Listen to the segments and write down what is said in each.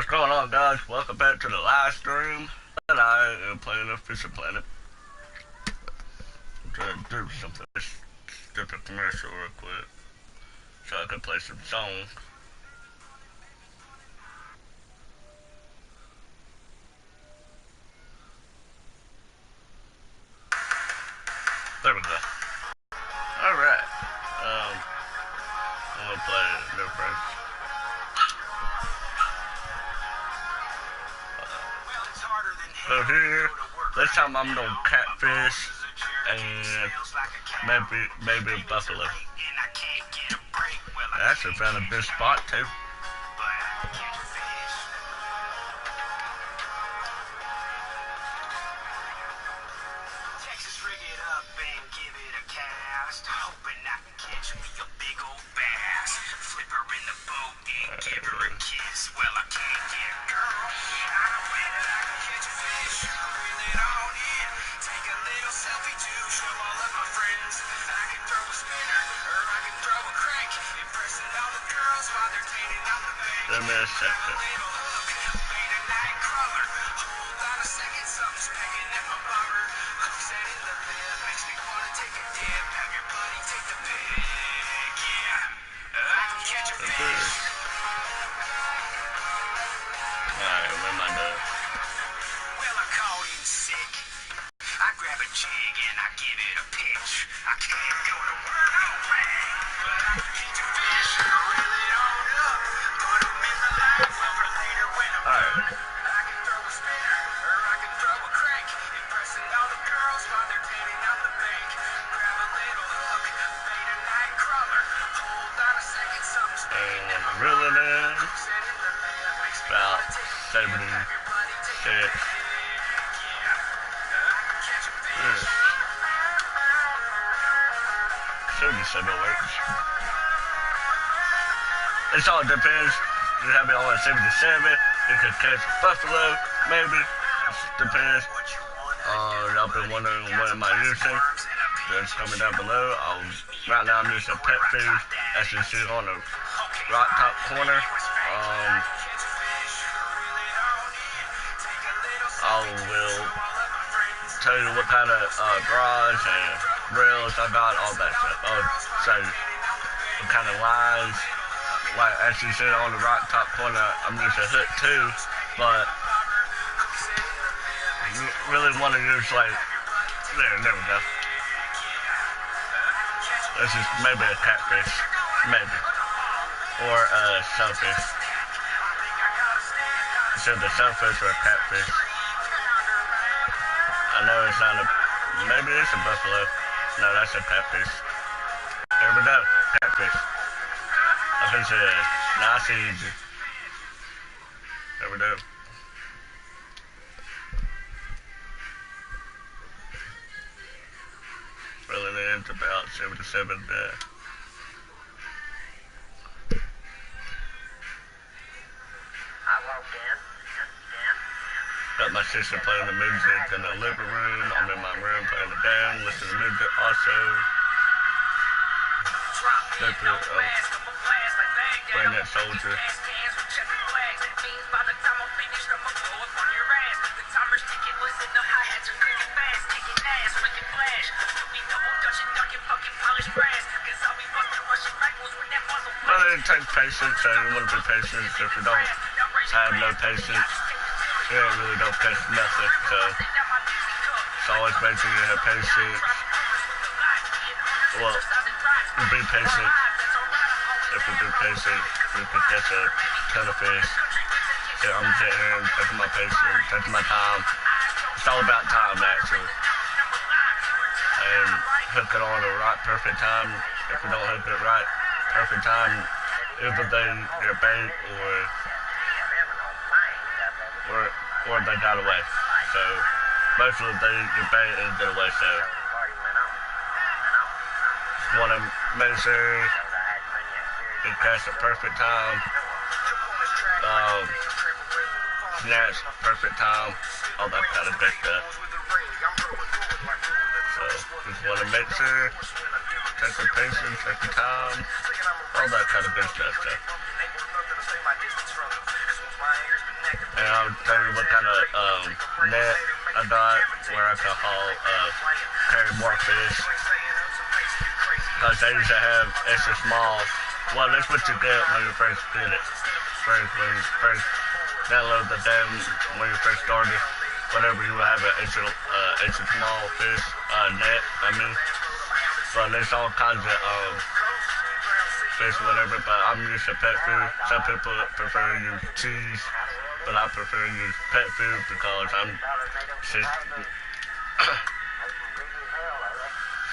What's going on, guys? Welcome back to the live stream. And I am playing Official Planet. I'm trying to do something. Let's skip the commercial real quick so I can play some songs. There we go. Alright. I'm gonna play No Friends. So here, this time I'm gonna catfish and maybe a buffalo. I actually found a good spot too. Give me a second. Alright, where am I done? Well, I called in sick. I grab a jig and I give it a pitch. I can't go to work, no way. But I can catch a fish, reel it on up. Put 'em in the line for later when I'm done. I can throw a spinner or I can throw a crank. Impressing all the girls while they're tanning out the bank. Grab a little hook, bait a night crawler. Hold on a second, something's picking at my Reeling in set in the lip, makes me about wanna take 76. Should be 7 works. It all depends. You have it on at 77. You could catch a buffalo, maybe. It depends. I've been wondering what am I using. That's coming down below. Right now I'm using pet food. As you see on the right top corner. I will tell you what kind of rods and reels I got, all that stuff. I'll show you what kind of lines. Like as you see on the right top corner, I'm using hook too, but you really want to use like there we go. This is maybe a catfish, maybe, or a sunfish. It's either sunfish or a catfish. I know it's not a, maybe it's a buffalo. No, that's a catfish. There we go, catfish. I can say it. Nice and easy. There we go. Reeling in to about 77 there. Got my sister playing the music in the living room. I'm in my room playing the band, listening to music also. Playing that soldier. Well, it takes patience, so you want to be patient. If you don't have no patience, you really don't catch nothing, so it's always make sure you have patience. Well, you be patient. If you be patient, you can catch a ton of fish. So I'm sitting here taking my patience, taking my time. It's all about time, actually. And hook it on the right perfect time. If you don't hook it right perfect time, either your bait or they got away. So most of the day your bait is get away, so want to make sure you catch the perfect time, snatch perfect time, all that kind of good stuff. So just want to make sure, take your patience, take your time, all that kind of good stuff. So. and I'll tell you what kind of net I got where I can haul, carry more fish. Because they used to have extra small. Well, that's what you get when you first did it. When you first download the dam, when you first started, whatever you would have an extra small fish, net, I mean. But there's all kinds of fish, whatever, but I'm used to pet food. Some people prefer to use cheese, but I prefer to use pet food because I'm sick.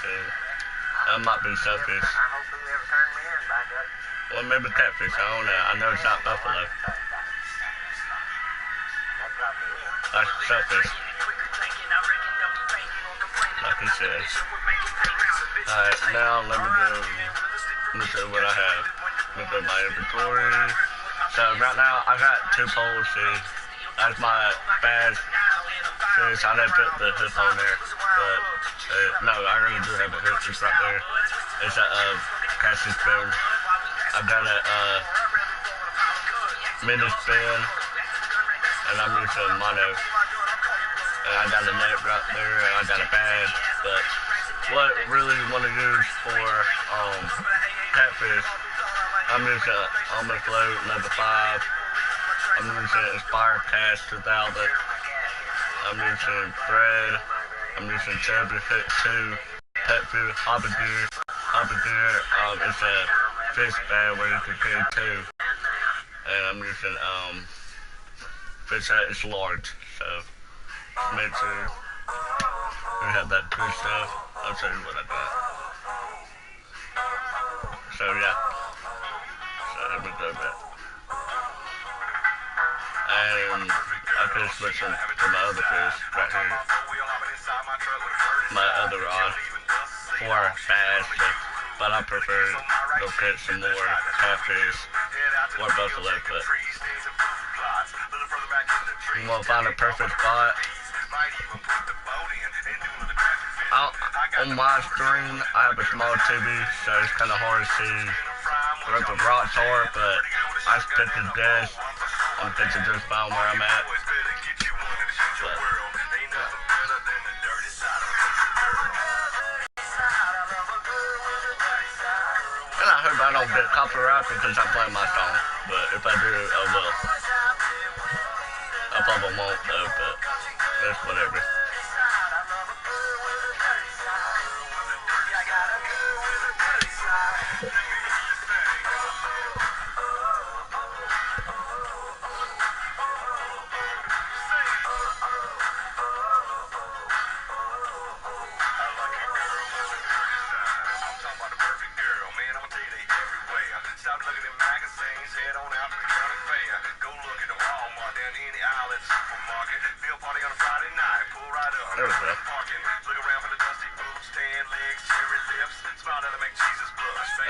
So, I might be selfish. Well, maybe catfish, I don't know. I know it's not buffalo. That's selfish. Like he said. Alright, now let me show you what I have. Let me go to my inventory. So right now I got 2 poles here. That's my bass fish. I didn't put the hook on there, but no, I really do have a hook just right there. It's a casting spoon. I've got a mini spin, and I'm using mono. And I got a net right there, and I got a bag. But what really you want to use for catfish, I'm using Almond Float number 5. I'm using Inspire Cast 2000. I'm using thread. I'm using Chubby Fit 2. Pet food, Hobby Gear. Hobby Gear, it's a fish bag where you can carry 2. And I'm using fish that is large. So make sure we have that good stuff. I'll show you what I got. So yeah. So let me go back. And I can switch them to my other fish right here. My other rod for bass, but I prefer to go catch some more catfish or buffalo. But you want to find a perfect spot. On my screen, I have a small TV, so it's kind of hard to see where the rocks are, but I pick the desk. I'm picking just fine where I'm at. But, and I hope I don't get copyright because I'm playing my song, but if I do, I will. I probably won't though, but that's whatever. There we go.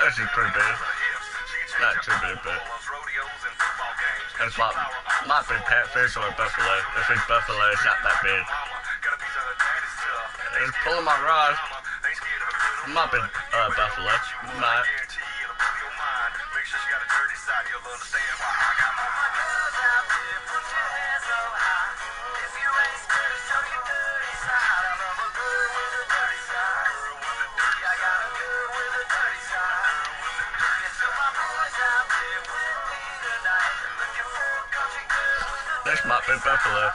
That's just pretty big. Not too big, but that's might be catfish or buffalo. If it's buffalo, it's not that big. It's pulling my rod. It might be buffalo. It might. This might be buffalo.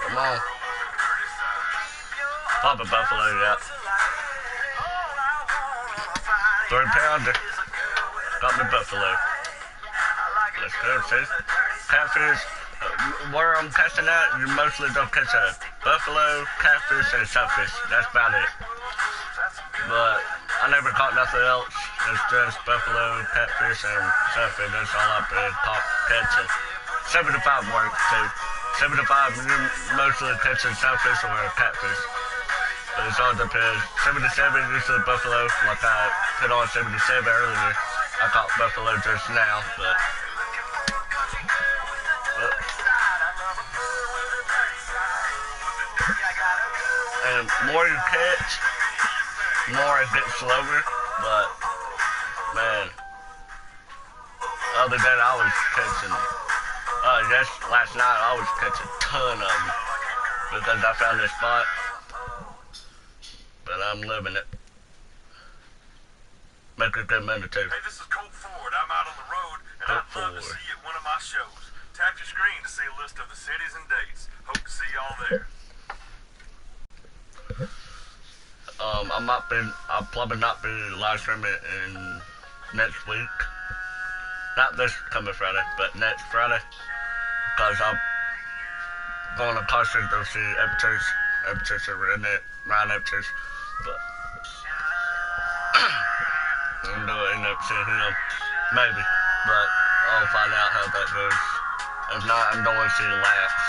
Come on. Pop a buffalo, yeah. 3-pounder. Got me buffalo. Let's go, sis. Catfish, where I'm catching at, you mostly don't catch a buffalo, catfish, and sunfish. That's about it. But I never caught nothing else. It's just buffalo, catfish, and sunfish. That's all I've been catching. 75 works too. 75, you mostly catching sunfish or catfish. But it's all depends. 77, usually buffalo. Like I put on 77 earlier. I caught buffalo just now, but more you catch, more it gets slower. But man, other than I was catching, just last night I was catching a ton of them because I found this spot. But I'm living it. Make a good minute too. Hey, this is Colt Ford. I'm out on the road, and I'd love to see you at one of my shows. Tap your screen to see a list of the cities and dates. Hope to see y'all there. I'll probably not be live streaming in next week. Not this coming Friday, but next Friday. Because I'm going to Carson to see Epicures and Ryan Epicures. But I'm going to end up seeing him. Maybe. But I'll find out how that goes. If not, I'm going to see the Laps.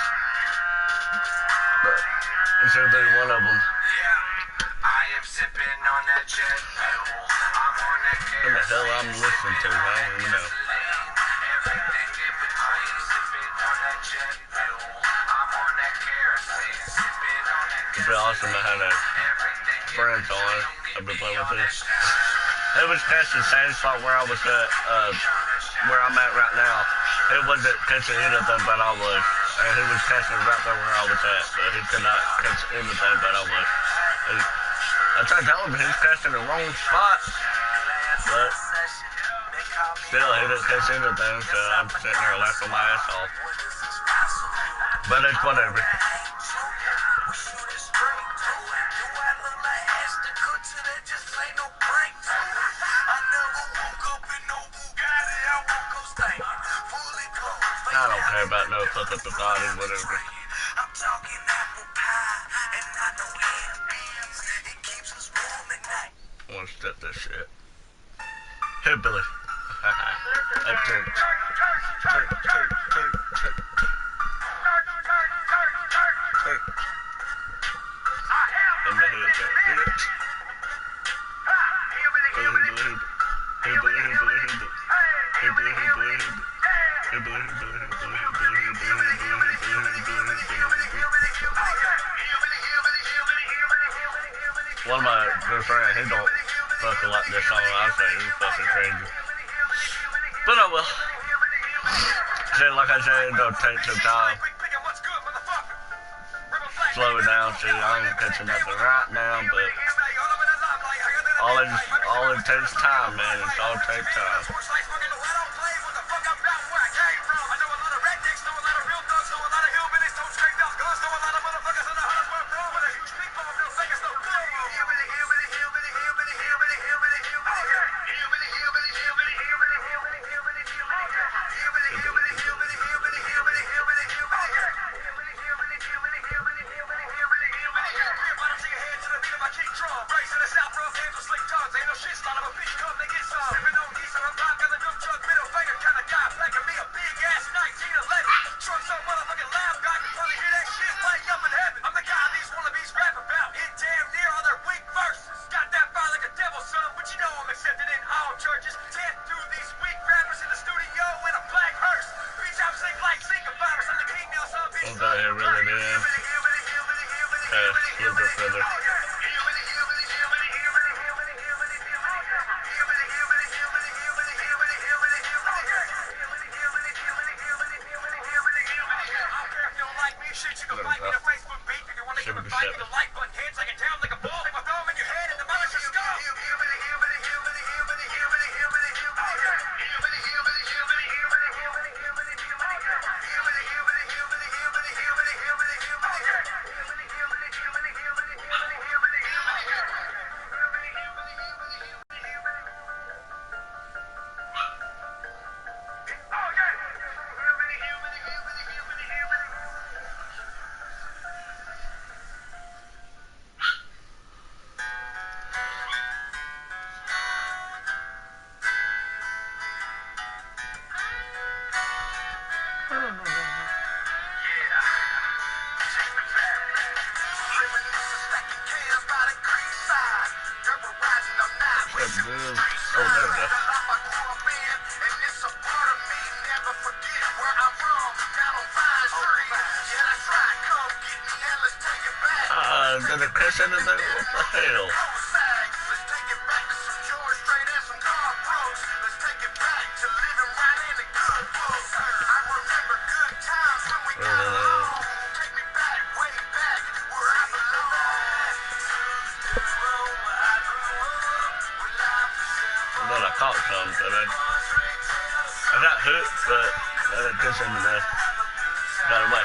But it should be one of them. Sipping on that jet fuel. I'm on that What the hell I'm listening to? I don't even know. everything in between. Sipping on that jet fuel. I'm on that kerosene. Sipping on that It'd be awesome to have that friends on. I've been playing with this. It was catching the same spot where I was at, where I'm at right now. It wasn't catching anything, but I was. And he was catching right there where I was at, but he could not catch anything, but I was. I tried to tell him he's catching the wrong spot, but still he didn't catch anything, so I'm sitting there laughing my ass off. But it's whatever. I don't care about no fucking Bugatti, whatever. I'm talking apple pie, and I know beans. It keeps us warm at night. I want to step this shit. Hey, Billy. At church. Church. In the head, bitch. One of my good friends, he don't fucking like this song. I say he's fucking crazy. But I will. See, like I said, it'll take some time. Slow it down. See, I ain't catching nothing right now, but all it takes time, man. It's all takes time. Did it catch anything? What the hell? Let's take it back to some George Strait and some car bros. Let's take it back to living right in the good books. I remember good times when we got along. Take me back, way back, where I belong. Then I caught some, but I got hooked, but I didn't catch anything. Got away.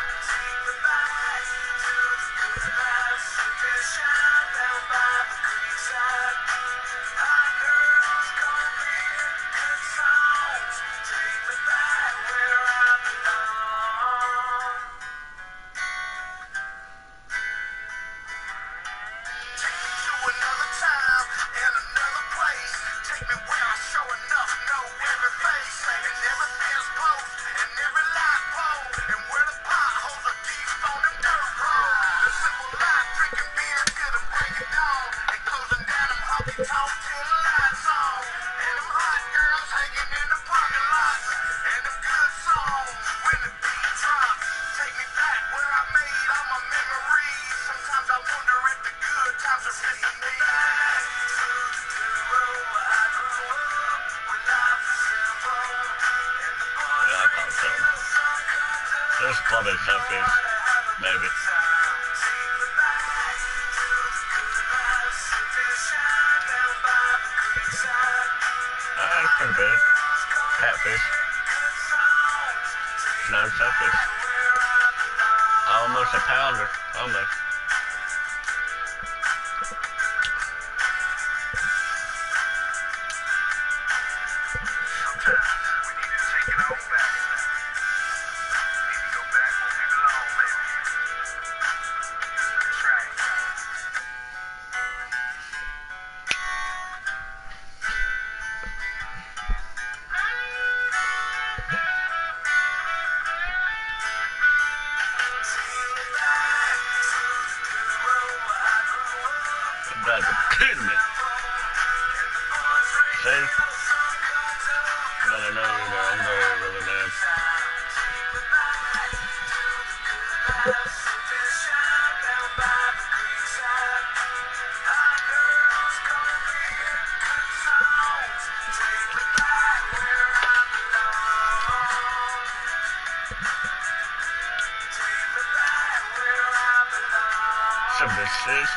There's probably catfish, maybe. That's pretty big. Catfish. No catfish. Almost a pounder. Almost. That's kidding me. See? Gotta know that I'm there really damn.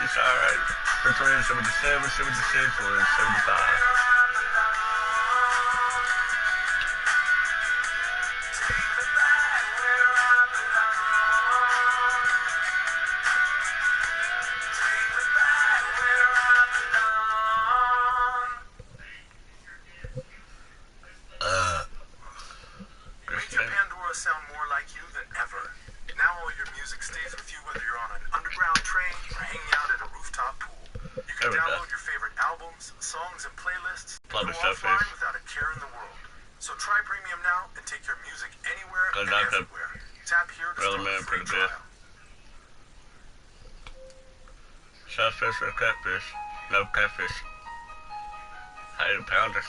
It's alright. Between 77, 76, or 75. Make your Pandora sound more like you than ever. Now all your music stays with you whether you're on an underground train or hanging out at a rooftop pool. You can download your favorite albums, songs, and playlists and go offline without a care in the world. So try Premium now and take your music anywhere and everywhere. Tap here to start a free trial. Shellfish or catfish? No catfish. I ate a pounder.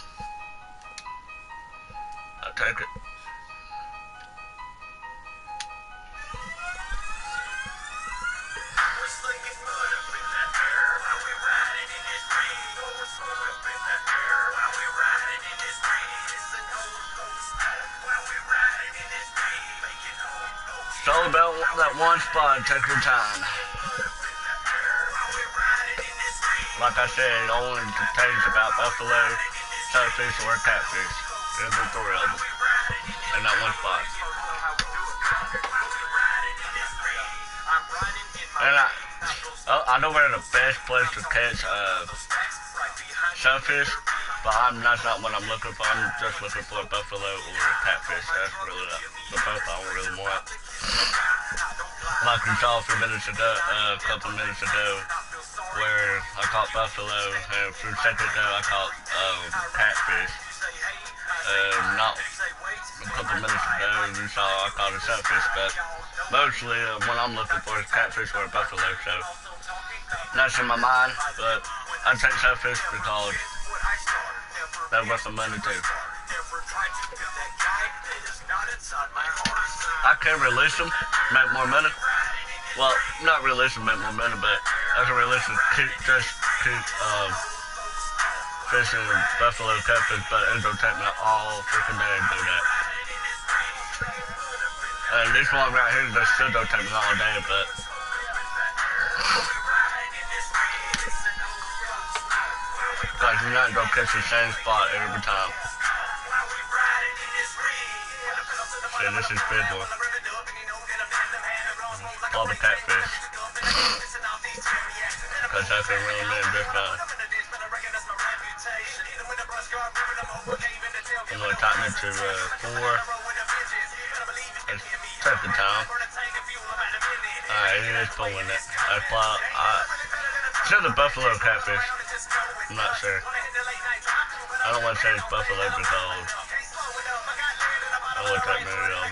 I'll take it. It's all about that one spot. Take your time. Like I said, it only contains about buffalo, shellfish, or catfish. There's the three of them in that one spot. And I know where the best place to catch shellfish, but that's not what I'm looking for. I'm just looking for a buffalo or a catfish. That's really the both I don't really want. Like we saw a few minutes ago, a couple minutes ago, where I caught buffalo, and for a second ago I caught catfish. Not a couple minutes ago you saw I caught a shellfish, but mostly what I'm looking for is catfish or a buffalo, so that's in my mind, but I take shellfish because they're worth the money too. I can release them, make more money. Well, not release them, make more money, but I can really keep fishing with buffalo catfish, but it don't take me all freaking day to do that. And this one right here, that still don't take me all day, but like you're not gonna catch the same spot every time. See, this is big one. All the catfish. Because that's a real name this time. I'm going to tighten it to 4. Let's check the time. Alright, it is pulling it. It's the buffalo catfish. I'm not sure. I don't want to say it's buffalo because I would take me over there.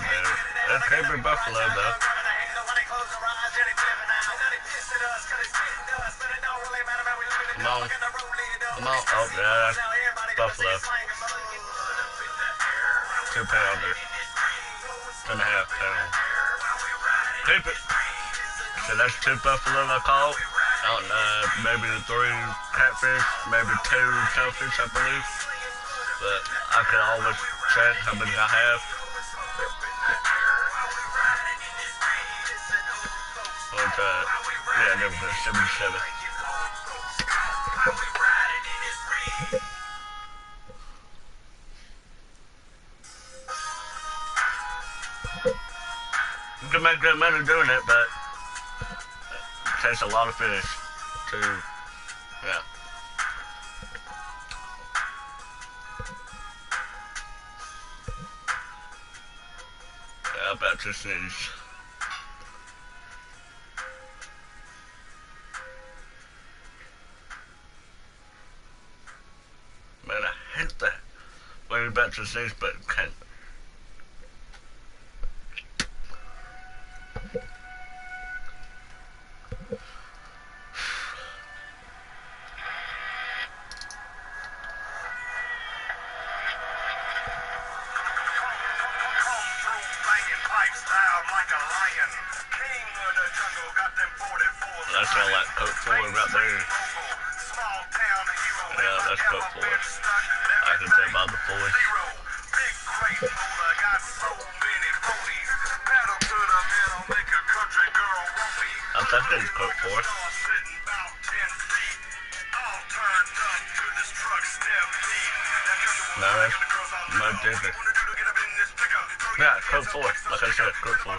It could be buffalo though. Come on. Come on. Oh, yeah, that's buffalo. 2 pounder. 2.5 pound. Keep it. So that's 2 buffalo I caught. Maybe 3 catfish, maybe 2 shellfish, I believe. But I can always check how many I have. Yeah, never been 77. You can make good money doing it, but it takes a lot of fish to, yeah. Yeah, I'm about to sneeze. Man, I hate that. When you're about to sneeze, but can't. That's all that Coke 4 right there. Yeah, that's Coke 4. I can tell by the voice. I think it's Coke 4. No, that's no different. Yeah, Coke 4. Like I said, Coke 4.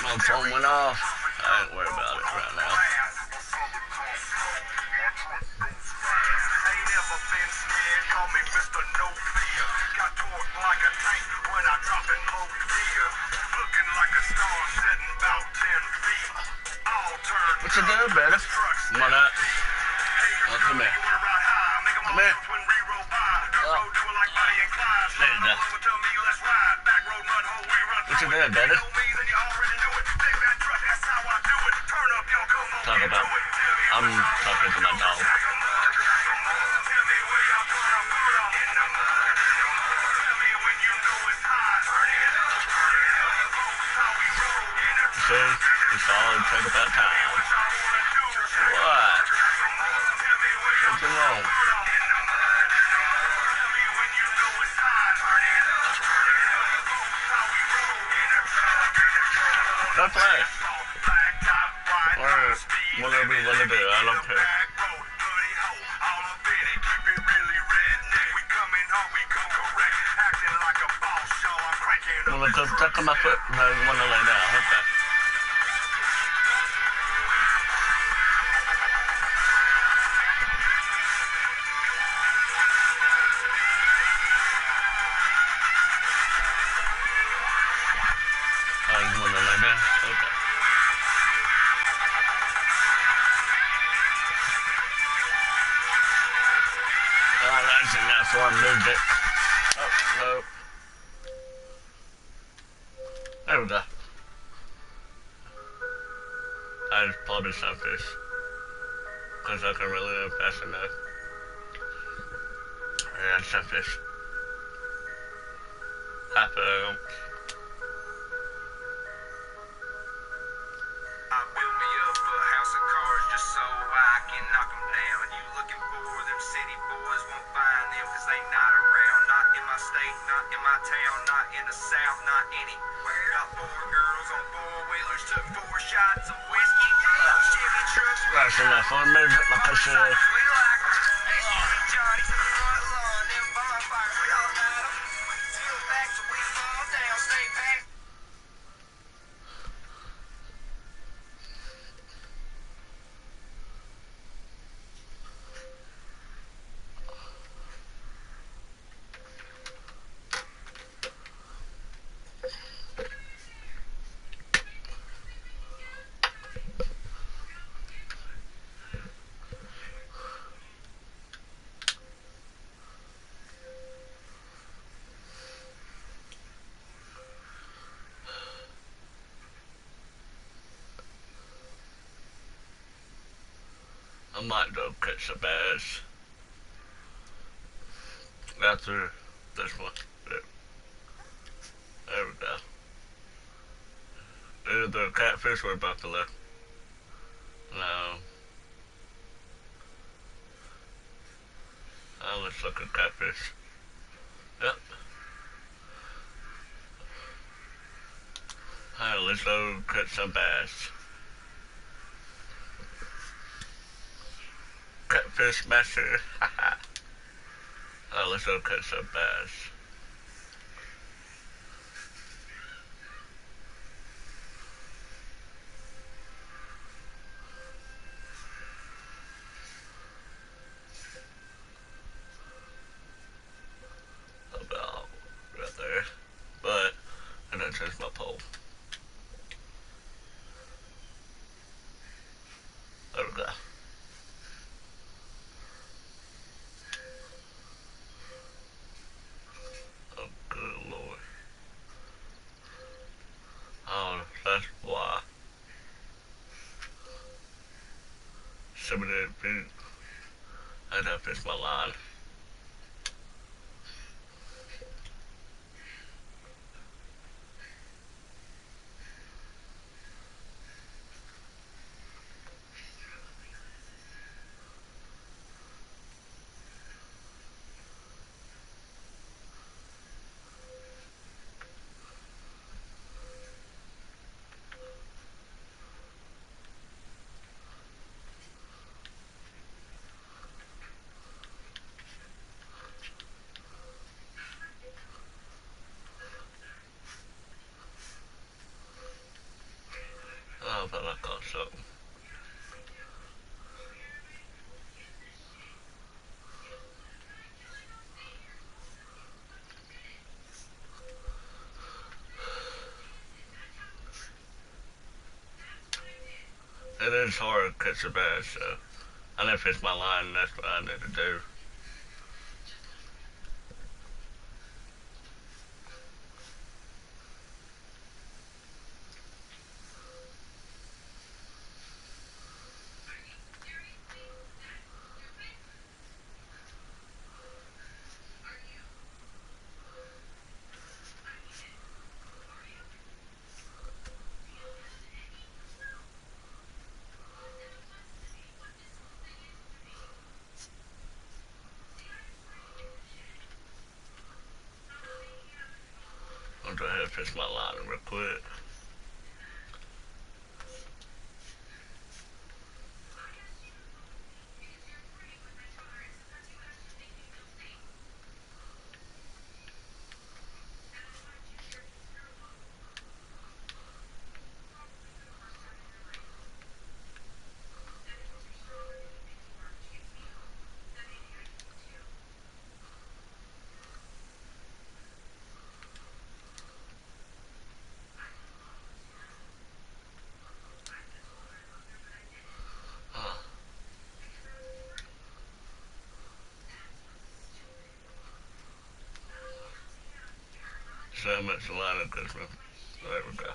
My phone went off. I ain't worried about it right now. What you doing, baby? Come on out. Oh, come here. Come here. Oh. There you go. What you doing, baby? Talk about. I'm talking to my dog. See, it's all take about time. What? What's wrong? Don't play. Or whatever you want to do, I don't care. You want to come tuck on my foot? No, you want to lay down. Okay. actually, that's why I moved it. Oh, no. There we go. That is probably sunfish. Because I can really live fast enough. Yeah, sunfish. Half of them. I built me up a house of cards just so I can knock them down. You looking for them city boys, won't find them cause they not around. Not in my state, not in my town, not in the south, not anywhere. Got 4 girls on 4-wheelers, took 4 shots of whiskey. Chevy trucks, That's enough. I'll move it like I should. we like 'em. Hey, Sweet Johnny's in the front lawn, them bonfires, we all got 'em. Till back till we fall down, stay back. I might go catch a bass. After this one. There we go. Either the catfish or buffalo. No. Oh, looks like a catfish. Yep. Alright, let's go catch some bass. Catfish master. Oh, let's go catch some bass. About right there. But I didn't change my pole. There we go. Oh, good lord. Oh, that's why. 78 feet. I gotta fish my line. Oh, but I caught something. It is hard to catch a bass, so I need to fish my line, and that's what I need to do. I'm gonna go ahead and fish my line real quick. so much line of Christmas. There we go.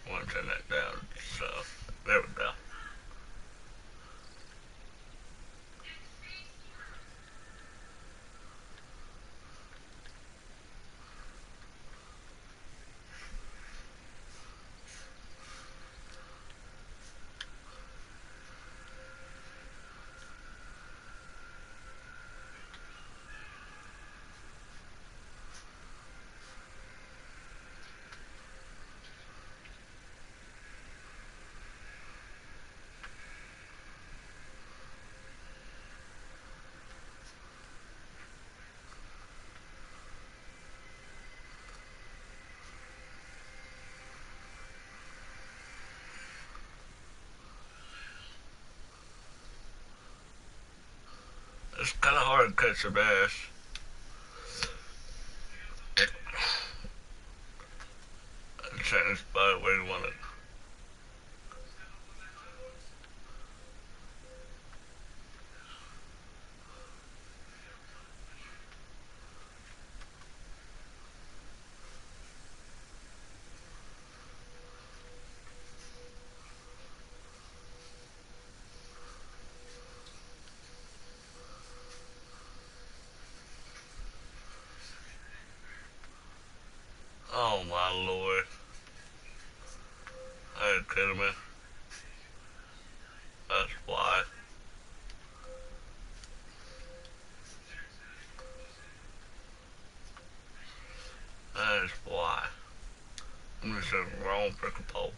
I want to turn that down. So, there we go. It's kind of hard to catch a bass. Certain spot where you want it. Oh my lord. Are you kidding me? That's why. That is why. I'm just a wrong freaking pole.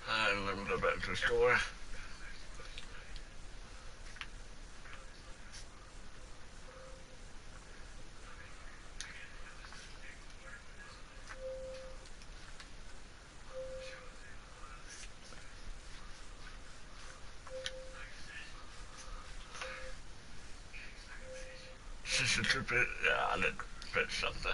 Alright, let me go back to the store. Just a trip it. Yeah, I did fit something.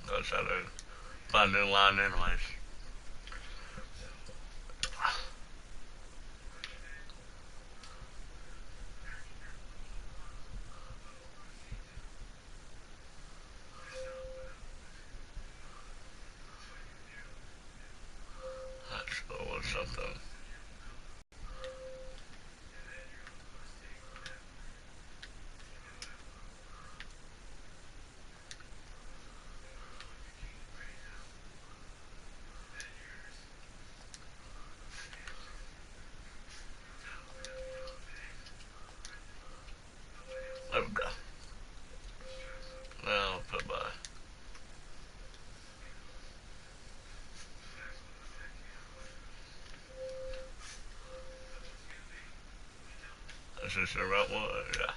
Goes out there. Find a new line anyways. That's cool or something. There we go. Now I'll put by. Is this the right one? Yeah.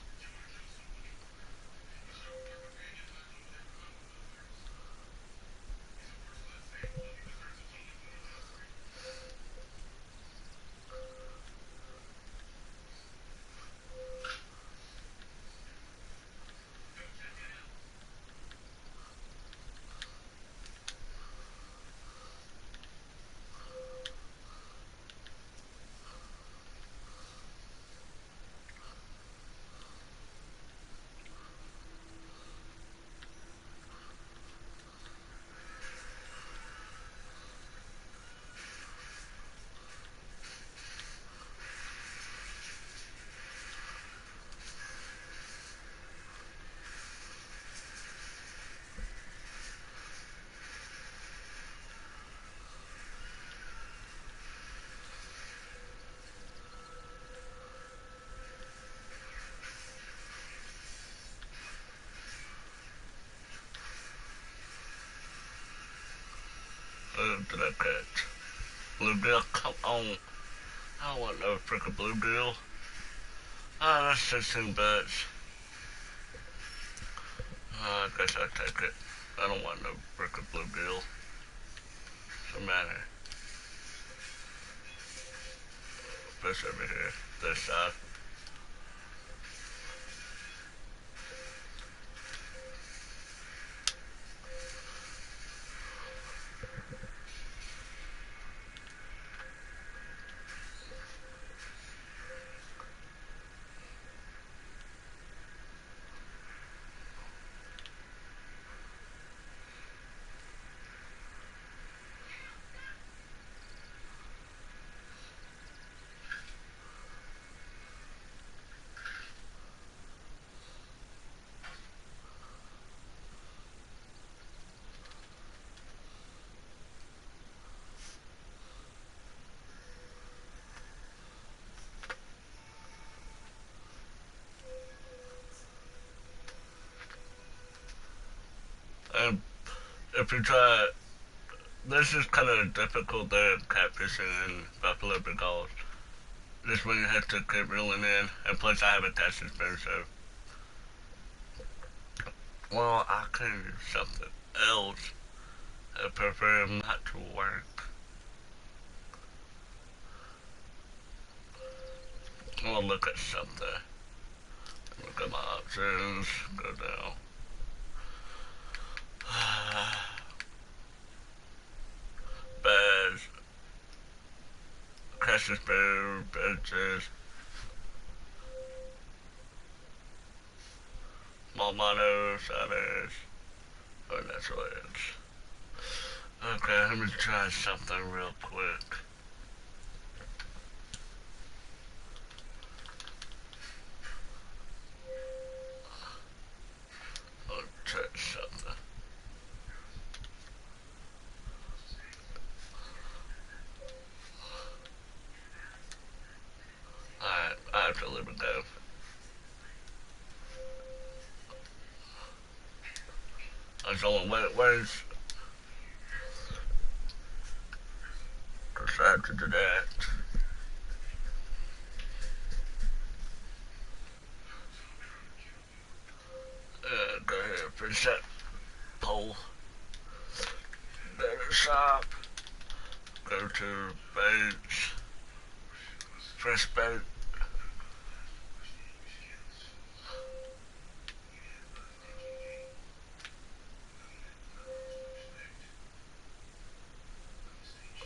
Did I catch? Bluegill, come on. I don't want no freaking bluegill. Ah, that's 16 bucks. I guess I'll take it. I don't want no freaking bluegill. What's the matter? push over here, this side. And if you try, this is kind of difficult there catfishing in Buffalo because this one you have to keep reeling in, and plus I have a tested spoon, so. Well, I can do something else. I prefer not to work. I'm gonna look at something. Look at my options. Go down. Beds. Catch this bear. Benches. Small monos. Others. Oh, that's what it is. Okay, let me try something real quick. I'll try something. Alright, I have to live with that. There's only where's I have to do that. Go here, preset poll. Data shop. Go to boats. Fresh boat.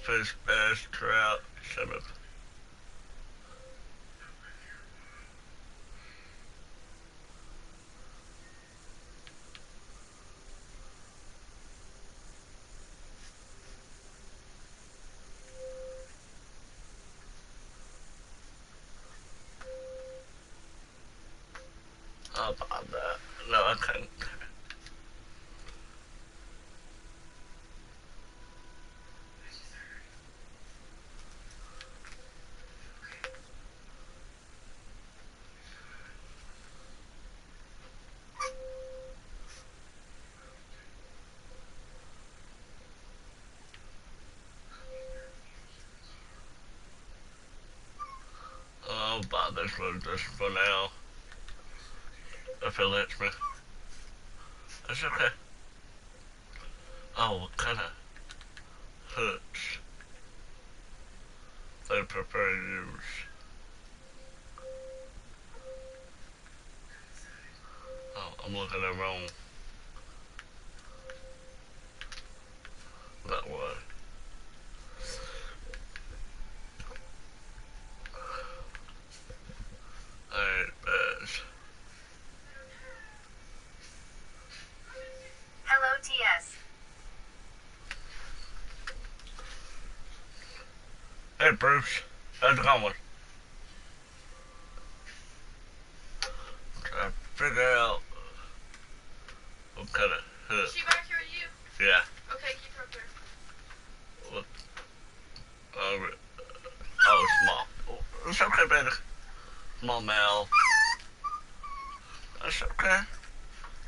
Fish, bass, trout, 7. I'll buy that. No, I can't. I'll buy this one just for now. If it lets me. That's okay. Oh, what kind of hooks they prefer to use? Oh, I'm looking at wrong. That way. Alright, bass. Hello, TS. Hey, Bruce. How's it going? Trying to figure out what kind of hook. Is she back here with you? Yeah. Okay, keep her up there. What? Oh, small. Oh, it's okay, baby. Small male. That's okay.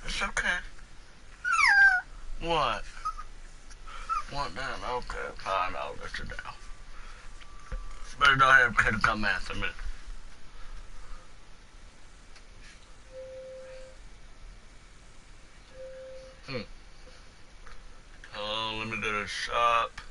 It's okay. What? What then? Okay, fine. I'll let you down. Better don't have a kid come after me. Let me go to the shop.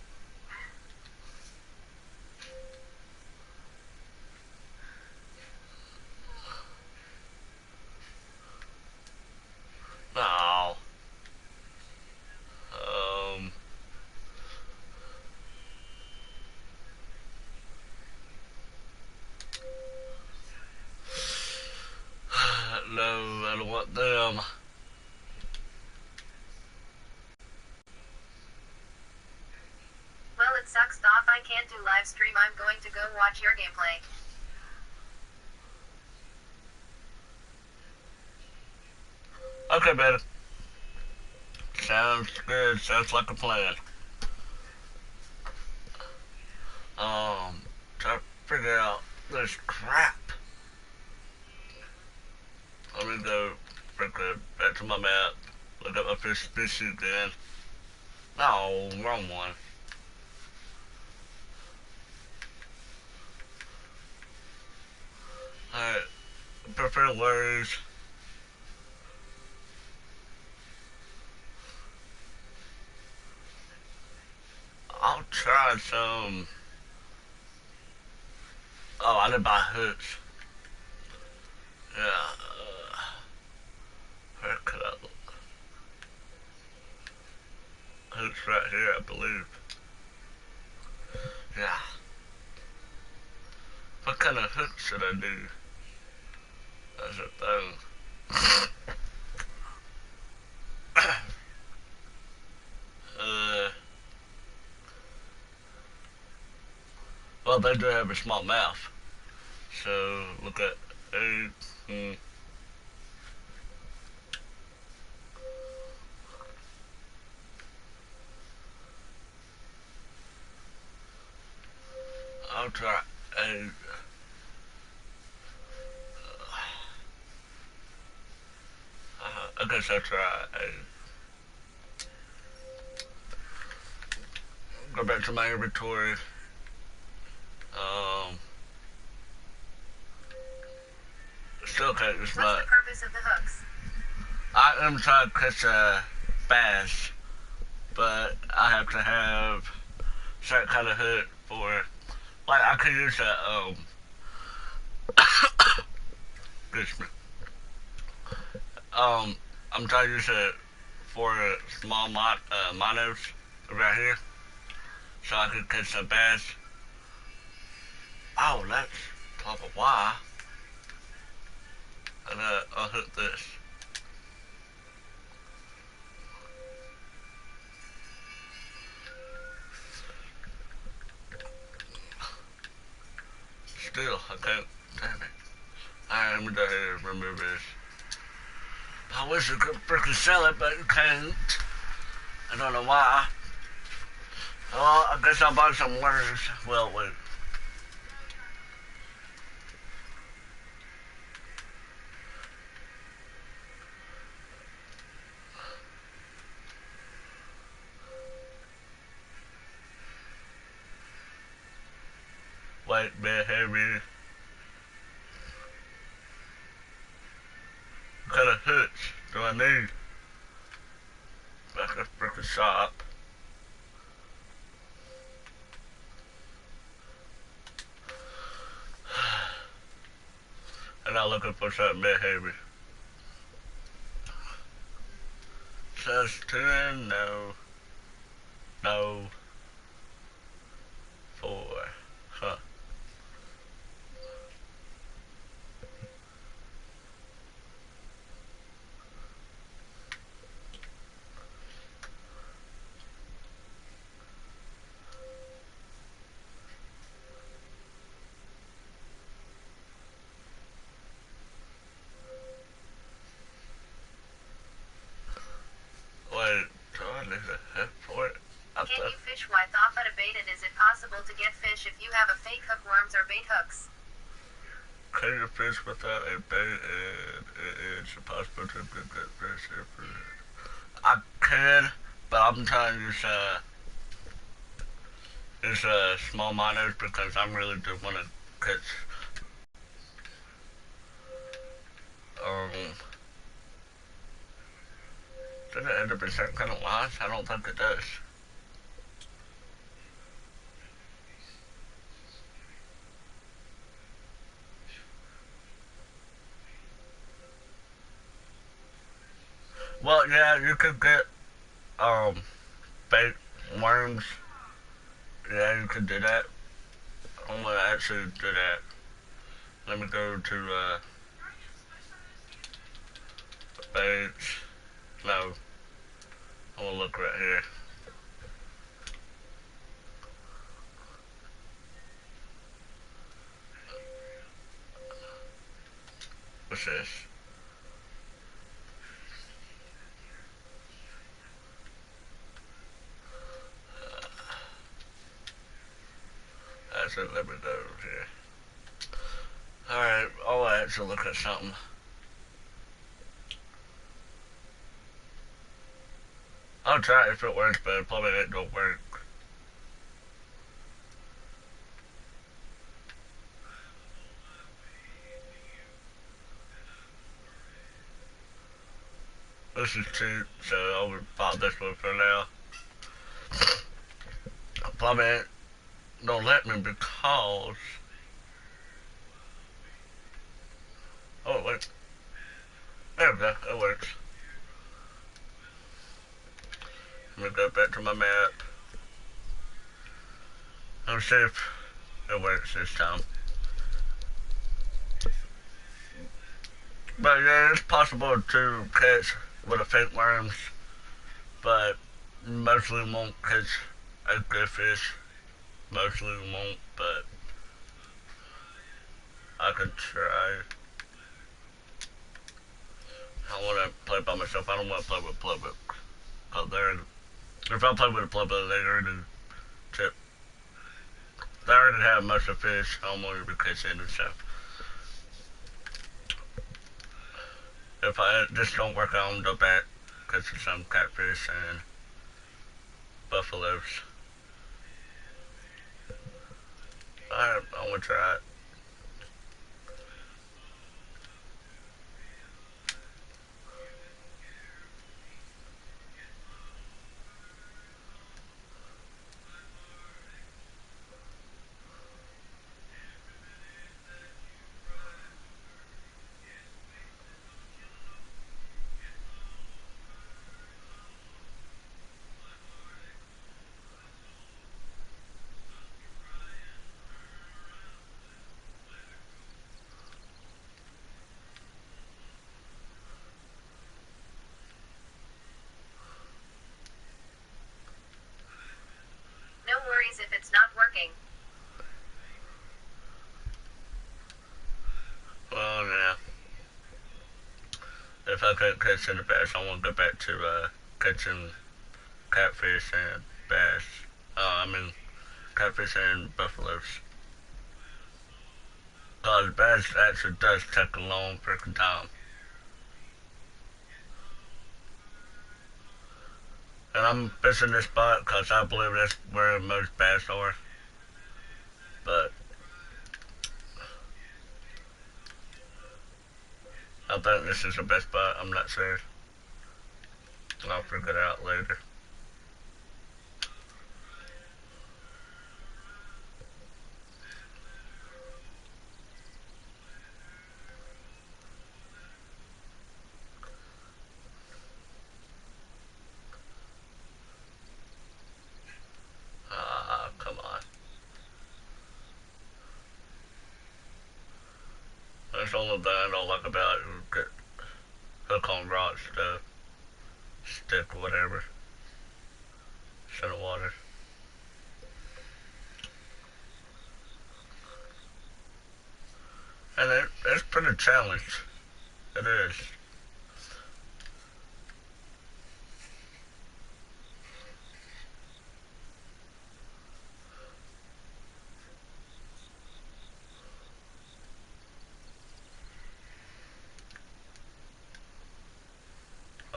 want them. Well, it sucks, Doff. I can't do live stream. I'm going to go watch your gameplay. Okay, baby. Sounds good. Sounds like a plan. Try to figure out this crap. Let me go back to my map. Look at my fish again. No, wrong one. Alright. Prefer words. I'll try some. Oh, I didn't buy hooks. Yeah. Where could I look? Hooks right here, I believe. Yeah. What kind of hook should I do? That's a thing. Well, they do have a small mouth. So, look at a. I'll try a. I guess I'll try a. Go back to my inventory. Still can't just What's the purpose of the hooks? I am trying to catch a bass, but I have to have certain kind of hook for, like I could use that, excuse me. I'm trying to use it for small minnows right here, so I could catch some bass. Oh, that's probably why. And I'll hook this. Still, I can't. Damn it. Alright, let me go ahead and remove this. I wish I could freaking sell it, but you can't. I don't know why. Well, I guess I'll buy some worms. Well, wait. White bear heavy. What kind of hooks do I need? Back at the freaking shop. And I'm looking for something bear heavy. Says 10, no. No. 4. Huh. Wait, do I need a hook for it? Can you fish white off at a bait, and is it possible to get fish if you have a fake hookworms or bait hooks? Can you fish without a bait and it's impossible to get fish if I can, but I'm trying to use small minnows because I really do want to catch does it end up in certain kind of lines? I don't think it does. Well, yeah, you could get, bait worms. Yeah, you could do that. I'm gonna actually do that. Let me go to, spades. No. I'm gonna look right here. What's this? That's it, let me go over here. Alright, I'll actually look at something. I'll try it if it works, but probably it don't work. This is cheap, so I would pop this one for now. Probably it don't let me because... Oh, it works. There we go, it works. Let me go back to my map. I'll see if it works this time. But yeah, it's possible to catch with the fake worms, but mostly won't catch a good fish. Mostly won't, but I could try. I want to play by myself. I don't want to play with Plowbook. Cause if I play with a Plowbook, they already tip. They already have most of the fish. I don't want to be catching and stuff. If this don't work, I'll go back catching some catfish and buffaloes. Alright, I'm gonna try it. No worries if it's not working. Well, yeah. If I can't catch any bass, I want to go back to catching catfish and bass. Catfish and buffaloes. Cause bass actually does take a long freaking time. And I'm fishing this spot because I believe that's where most bass are. But I think this is the best spot. I'm not sure. I'll figure it out later. Come on. That's the only thing I don't like about it. Get hook on rocks, stuff, stick, whatever. It's in the water. And it's pretty challenged. It is.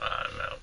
I know.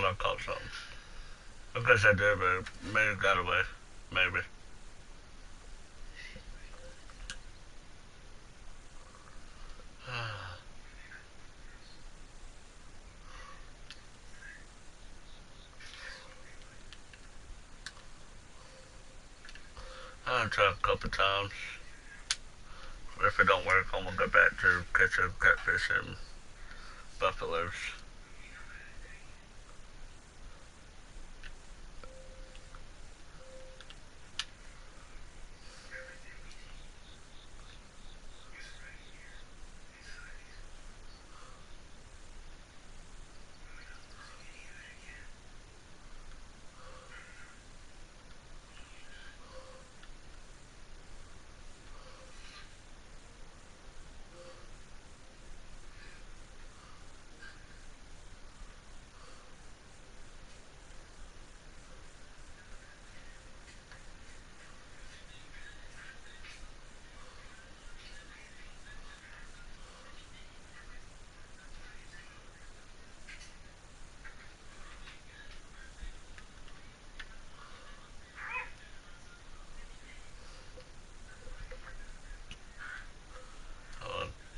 I caught something. I guess I did, but maybe it got away. Maybe. I'll try a couple times. If it don't work, I'm gonna go back to catching catfish and buffaloes.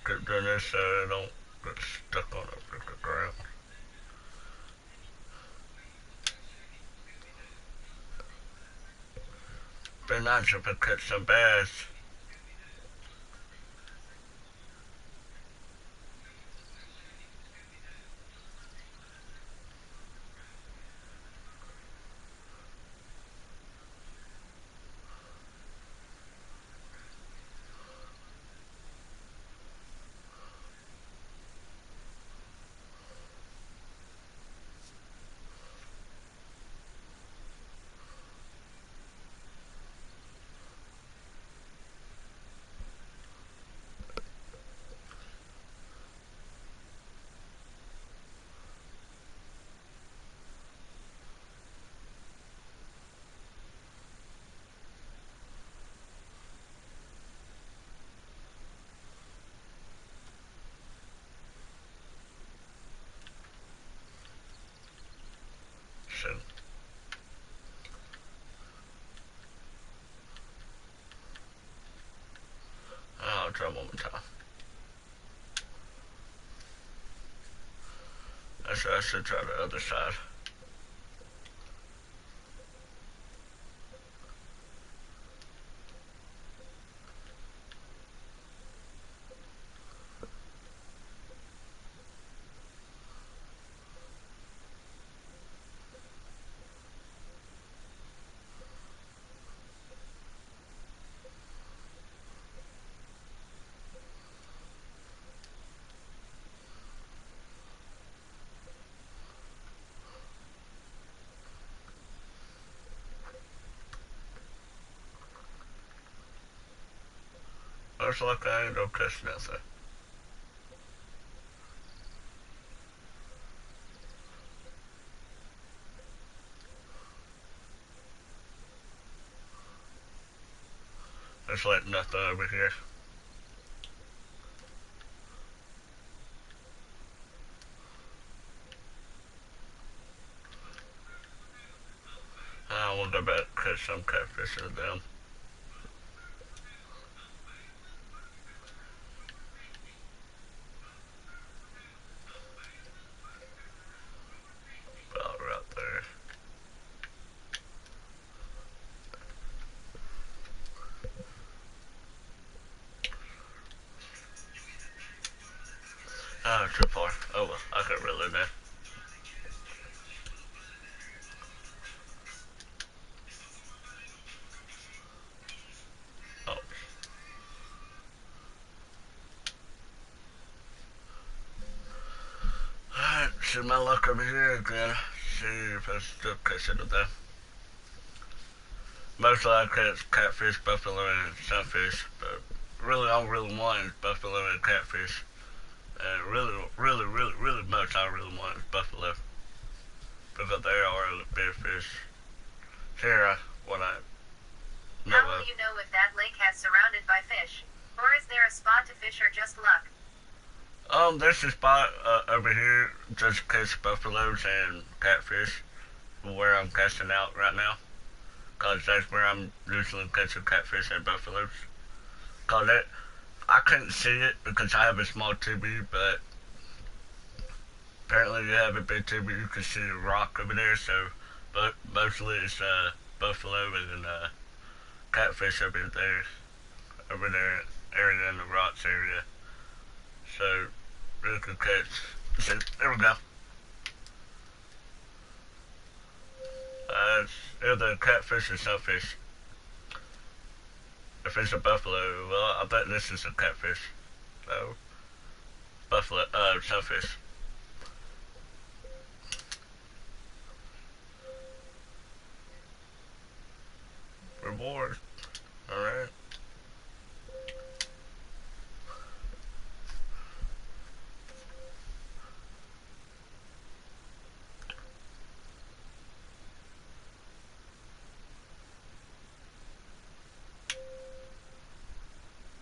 Keep doing this so I don't get stuck on the ground. Be nice if I catch some bass. So I'll try one more time. I should try the other side. Looks like I ain't gonna catch nothing. There's like nothing over here. I will go back and catch some catfish in the dam. About right there. Ah, too far. Oh well, I can't really now. Oh. Alright, see my luck over here again. See if I still catch it there. Mostly I catch catfish, buffalo, and sunfish, but really all I really want is buffalo and catfish. And really much I really want is buffalo. Because they are the big fish. Here, what I know How will you know if that lake has surrounded by fish? Or is there a spot to fish or just luck? There's a spot over here just catch buffaloes and catfish where I'm casting out right now. Cause that's where I'm usually catching catfish and buffaloes. Cause I couldn't see it because I have a small TV, but apparently you have a big TV, you can see a rock over there, so but mostly it's buffalo and catfish over there area in the rocks area. So you can catch. So there we go. Either catfish or shellfish. If it's a buffalo, well, I bet this is a catfish. So buffalo, shellfish. Reward. Alright.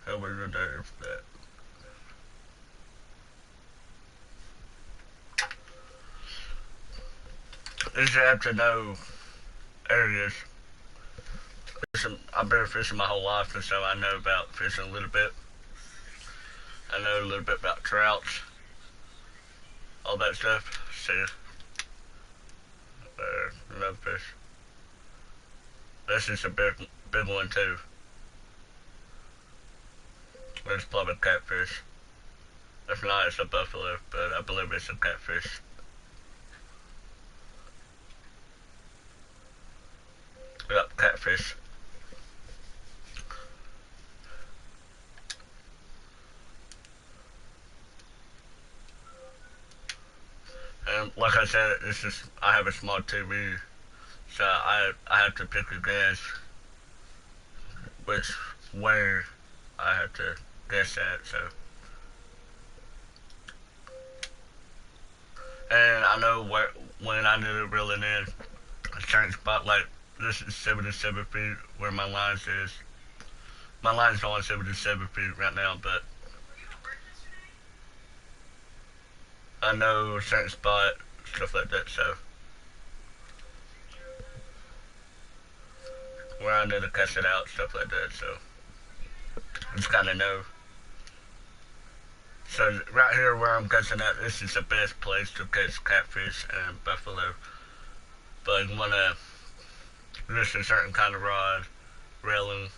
How we gonna do that? You just have to know areas. I've been fishing my whole life, and so I know about fishing a little bit. I know a little bit about trouts, all that stuff. See, another fish. This is a big one too. It's probably a catfish. If not, it's a buffalo, but I believe it's a catfish. Yep, catfish. And like I said, I have a small TV, so I have to pick a guess where I have to guess at, so. And I know when I need to reel it in, a certain spot, like this is 77 feet where my lines is. My line's on 77 feet right now, but I know a certain spot, stuff like that, so. Where I need to catch it out, stuff like that, so. I just kinda know. So right here where I'm catching at, this is the best place to catch catfish and buffalo. But you wanna use a certain kind of rod, railing,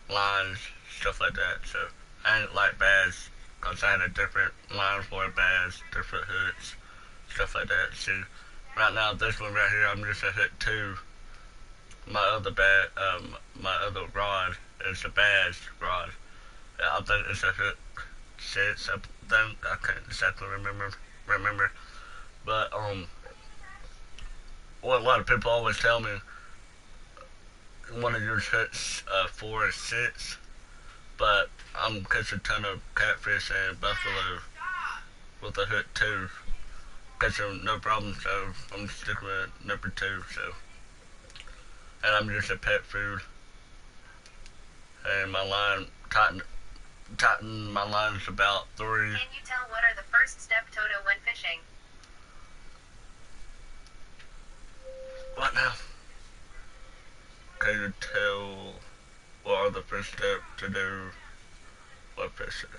lines, stuff like that. So I ain't like bass, cause I had a different line for bass, different hooks, stuff like that. See, right now this one right here, I'm just a hook 2. My other rod is a bass rod. I think it's a hook 6. I think I can't exactly remember. But what a lot of people always tell me, you want to use hooks 4 or 6, but I'm catching a ton of catfish and buffalo with a hook 2. Catching no problem, so I'm sticking with number 2. So, and I'm using pet food, and my line tighten my line is about 3. Can you tell what are the first step, Toto, when fishing? What now? Can you tell what are the first steps to do what fishing?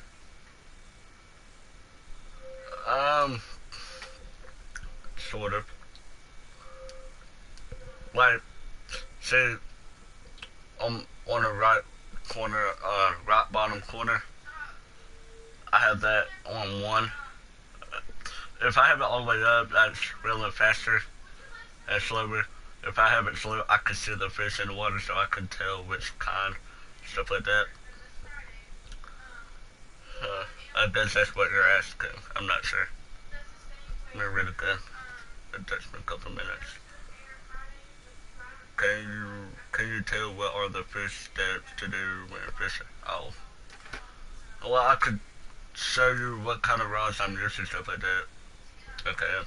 Sort of. Like, see, on the right corner, right bottom corner, I have that on 1. If I have it all the way up, that's reeling faster and slower. If I have it slow, I can see the fish in the water, so I can tell which kind, stuff like that. I guess that's what you're asking. I'm not sure. Let me read it again. It takes me a couple minutes. Can you tell what are the first steps to do when fishing? Oh. Well, I could show you what kind of rods I'm using, stuff like that. Okay.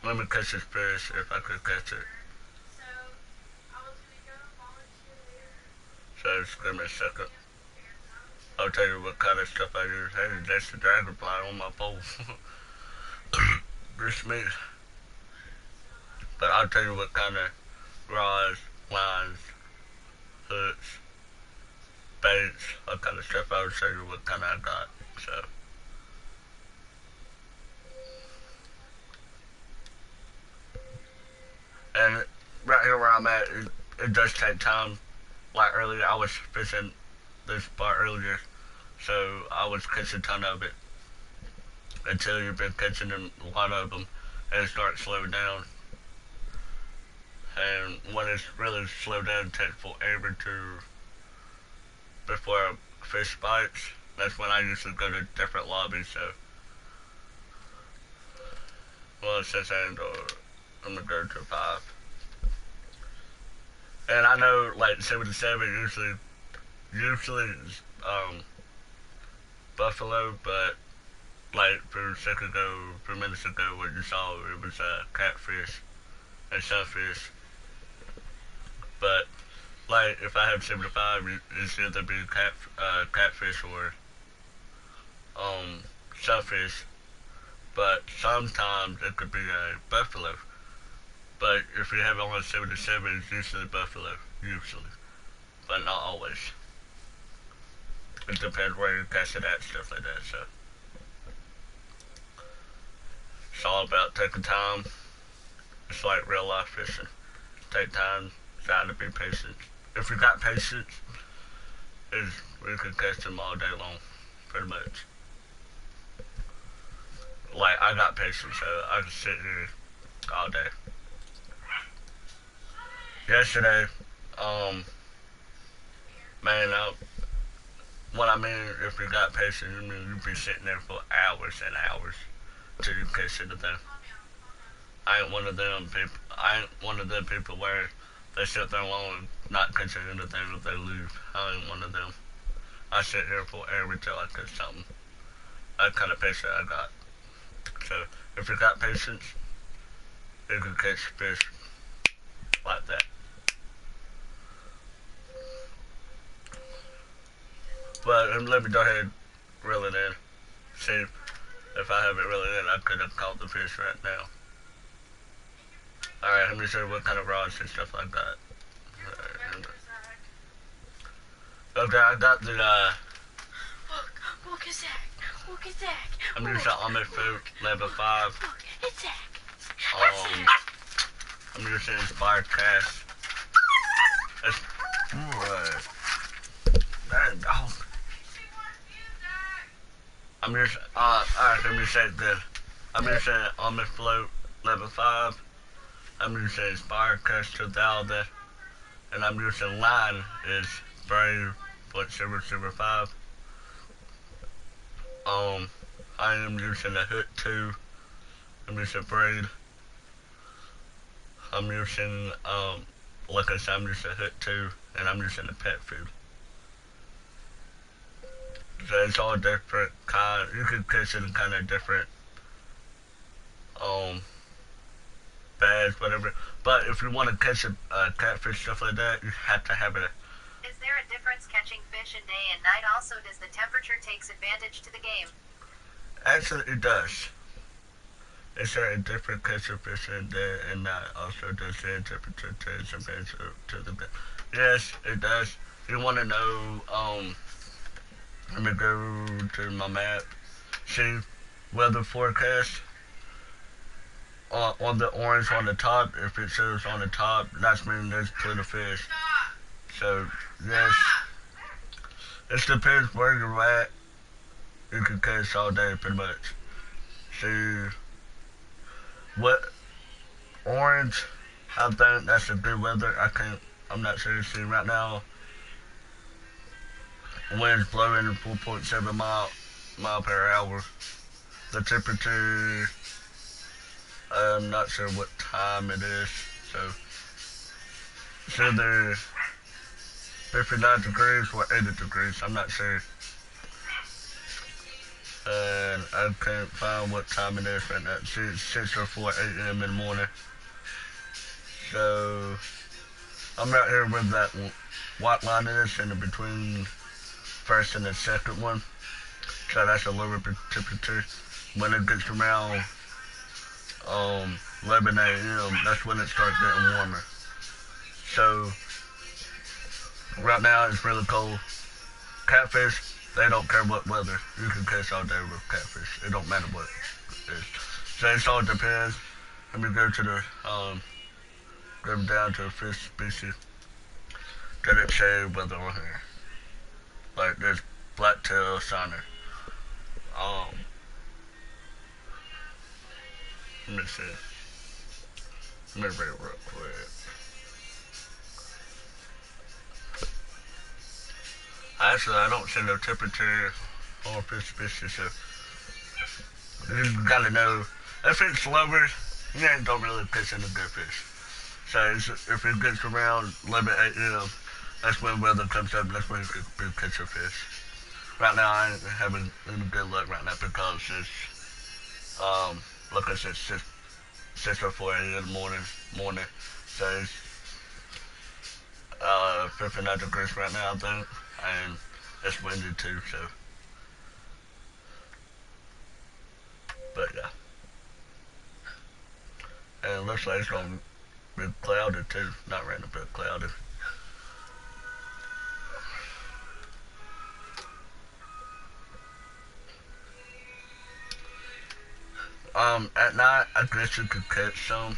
Let me catch this fish if I could catch it. So just give me a second. I'll tell you what kind of stuff I use. Hey, that's the dragonfly on my pole. Just me. But I'll tell you what kind of rods, lines, hooks, baits, all kind of stuff. I'll show you what kind I got. So. And right here where I'm at, it does take time. Like earlier, I was fishing this part earlier, so I was catching a ton of it until you've been catching a lot of them and it starts slowing down. And when it's really slowed down, it takes forever before a fish bites. That's when I usually go to different lobbies. So, well, it says end, or I'm gonna go to 5. And I know, like 77 usually is buffalo, but like for a few minutes ago, what you saw, it was catfish and sunfish. But like if I have 75, it's either be catfish or sunfish. But sometimes it could be a buffalo. But if you have only 77, it's usually buffalo, but not always. It depends where you catch it at, stuff like that. So it's all about taking time. It's like real life fishing. Take time, try to be patient. If you got patience, we can catch them all day long, pretty much. Like I got patience, so I can sit here all day. Yesterday, man, what I mean, if you got patience, I mean, you'd be sitting there for hours and hours till you catch anything. I ain't one of them people where they sit there long and not catching anything if they leave. I ain't one of them. I sit here forever till I catch something. That kind of patience I got. So, if you got patience, you can catch fish like that. But let me go ahead and reel it in. See if I have it reeled in, I could have caught the fish right now. Alright, let me show you what kind of rods and stuff I got. Okay, I got the Look at Zach. Look at Zach. I'm using Omni Food level 5. Look, it's Zach. I'm using Inspired Cast. It's dog. I'm using alright, let me say it good. I'm using Omni Float level 5. I'm using Inspired Cast 2000. And I'm using line is Brave .005. I am using the Hook 2. I'm using Braid. I'm using like I said, I'm using Hook 2 and I'm using the pet food. So it's all different kind. You can catch it in kind of different bags, whatever. But if you want to catch a catfish, stuff like that, you have to have it. Is there a difference catching fish in day and night? Also, does the temperature takes advantage to the game? Actually, it does. It's a different catch of fish in day and night. Also, does the temperature takes advantage to the game? Yes, it does. If you want to know, let me go to my map. See weather forecast. On the orange on the top, if it shows on the top, that's meaning there's plenty of fish. So, yes, it depends where you're at. You can catch all day, pretty much. See, what, orange, I think that's a good weather. I'm not sure. See, right now, wind's blowing at 4.7 mile per hour. The temperature, I'm not sure what time it is, so it's either 59 degrees or 80 degrees, I'm not sure. And I can't find what time it is right now. It's 6 or 4 a.m. in the morning. So I'm right here where that white line is, and in between first and the second one. So that's a lower temperature. When it gets around 11 a.m., that's when it starts getting warmer. So right now it's really cold. Catfish, they don't care what weather. You can catch all day with catfish. It don't matter what it is. So it all depends. Let me go to the go down to the fish species. That it show weather on here. Like this blacktail shiner. Let me see. Let me read it real quick. Actually, I don't see no temperature on fish species, so you gotta know. If it's lower, you don't really catch any good fish. So if it gets around 11 a.m., that's when weather comes up, that's when you can catch a fish. Right now, I ain't having any good luck right now because it's, like I said, 6:04 in the morning. So it's 59 degrees right now, I think, and it's windy too, so. But yeah. And it looks like it's gonna be cloudy too, not raining, but cloudy. At night, I guess you could catch some,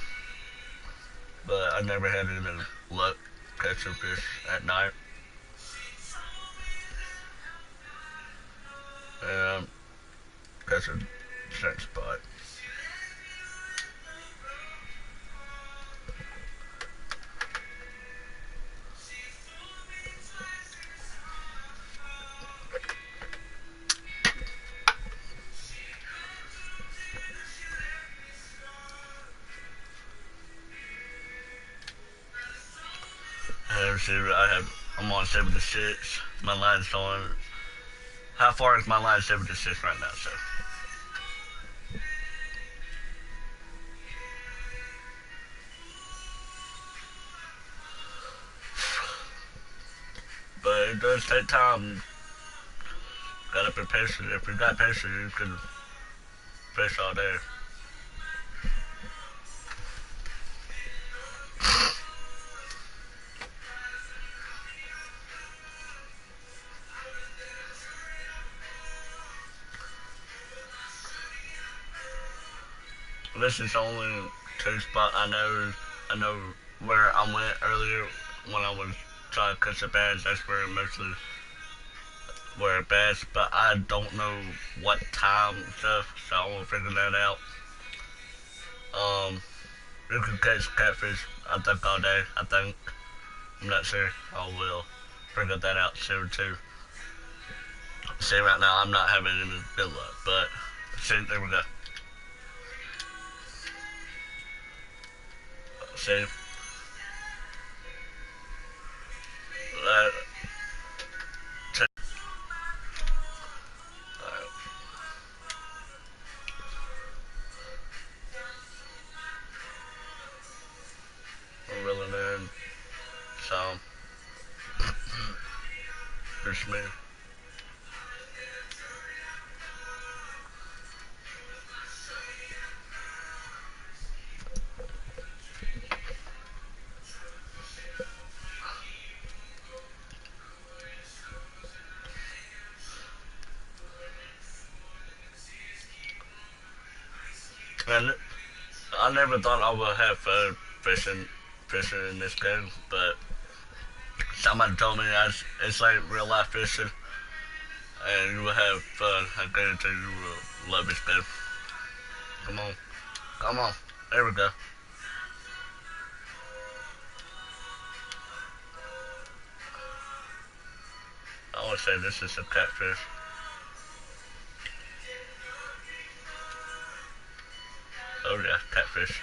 but I never had any luck catching fish at night. That's a certain spot. See, I'm on 76. My line's on. How far is my line? 76 right now, so. But it does take time. Gotta be patient. If you got patience, you can fish all day. This is only two spots I know where I went earlier when I was trying to catch the bass. That's where mostly where bass, but I don't know what time and stuff, so I want to figure that out. You can catch catfish, I think, all day. I think. I'm not sure. I will figure that out soon too. See, right now I'm not having any good luck, but see, there we go. See, I'm reeling in some fish me. And I never thought I would have fun fishing in this game, but somebody told me it's like real life fishing, and you will have fun. I guarantee you will love this game. Come on, come on, there we go. I would say this is a catfish. Oh yeah, catfish.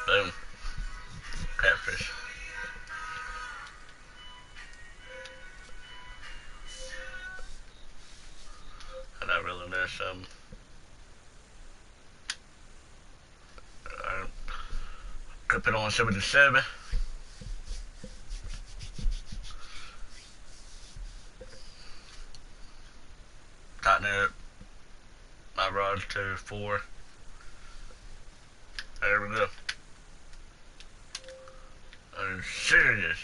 Boom. Catfish. And I really know some. Keep it on 77. tighten it. My rods to 4. There we go. I'm serious.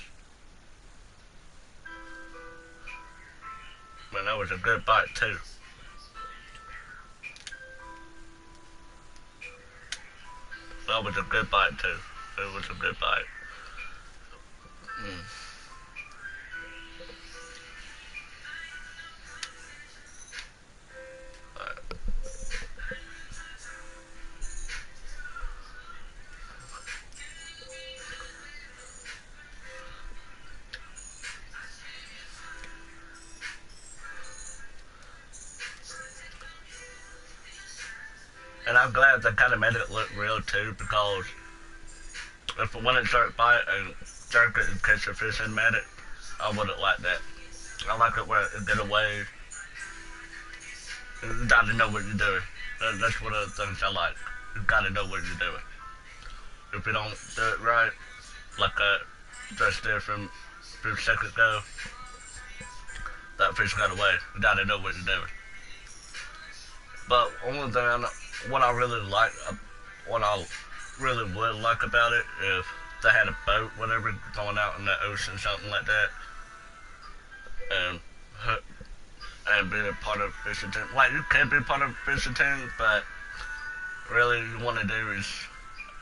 Man, that was a good bite too. That was a good bite too. It was a good bite. And I'm glad they kind of made it look real too, because if when it started biting and jerk it and catch the fish and made it, I wouldn't like that. I like it where it get away. You gotta know what you're doing. That's one of the things I like. You gotta know what you're doing. If you don't do it right, like I just did from a few seconds ago, that fish got away. You gotta know what you're doing. But only thing what I really like, what I really would like about it, if they had a boat, whatever, going out in the ocean, something like that, and being a part of a fishing team. Like, you can be part of a fishing team, but really you want to do is,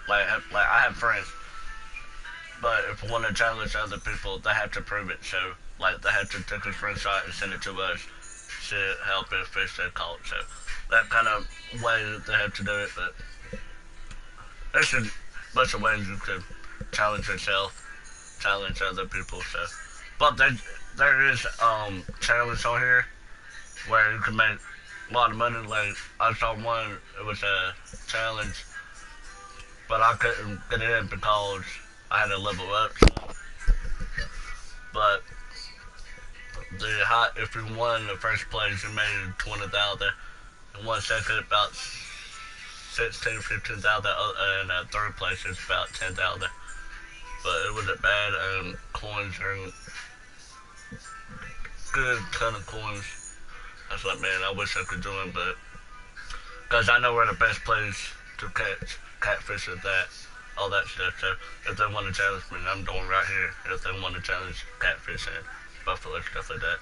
like I have friends, but if you want to challenge other people, they have to prove it. So, like, they have to take a screenshot and send it to us to help if fish they caught. So, that kind of way that they have to do it, but there's a bunch of ways you can challenge yourself, challenge other people. So, but there is challenge on here where you can make a lot of money. Like, I saw one, it was a challenge, but I couldn't get in because I had to level up. So. But if you won the first place, you made 20,000. In 1 second, about 16, 15,000, and third place is about 10,000. But it wasn't bad, and coins are good ton of coins. I was like, man, I wish I could join, but because I know we're the best place to catch catfish at that, all that stuff. So if they want to challenge me, I'm going right here. If they want to challenge catfish and buffalo, stuff like that.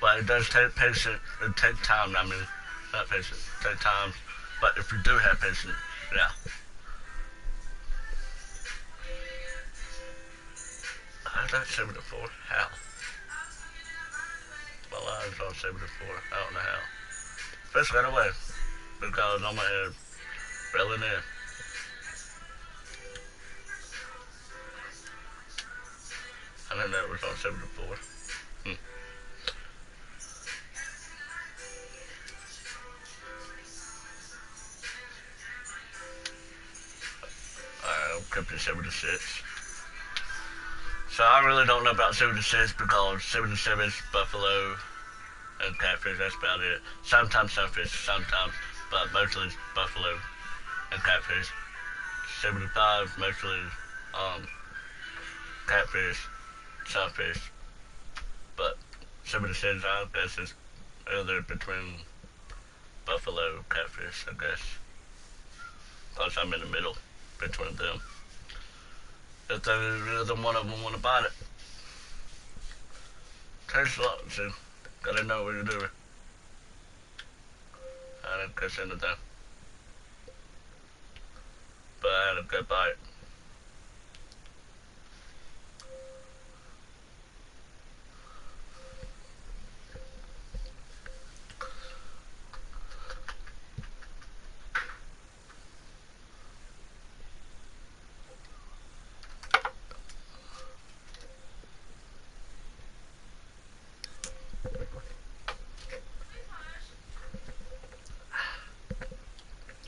But it does take patience. It takes time. I mean, not patience. It takes time. But if you do have patience, yeah. How's that 74? How? My line's on 74. I don't know how. Fish got away because I'm reeling in. I didn't know it was on 74. Alright, I'm kept at 76. So I really don't know about 76 because 77 is buffalo and catfish, that's about it. Sometimes sunfish, sometimes, but mostly buffalo and catfish. 75 mostly catfish, sunfish, but 76 I guess is either between buffalo, catfish, I guess. Because I'm in the middle between them. If either one of them want to bite it. Tastes a lot, so gotta know what you're doing. I didn't catch anything. But I had a good bite.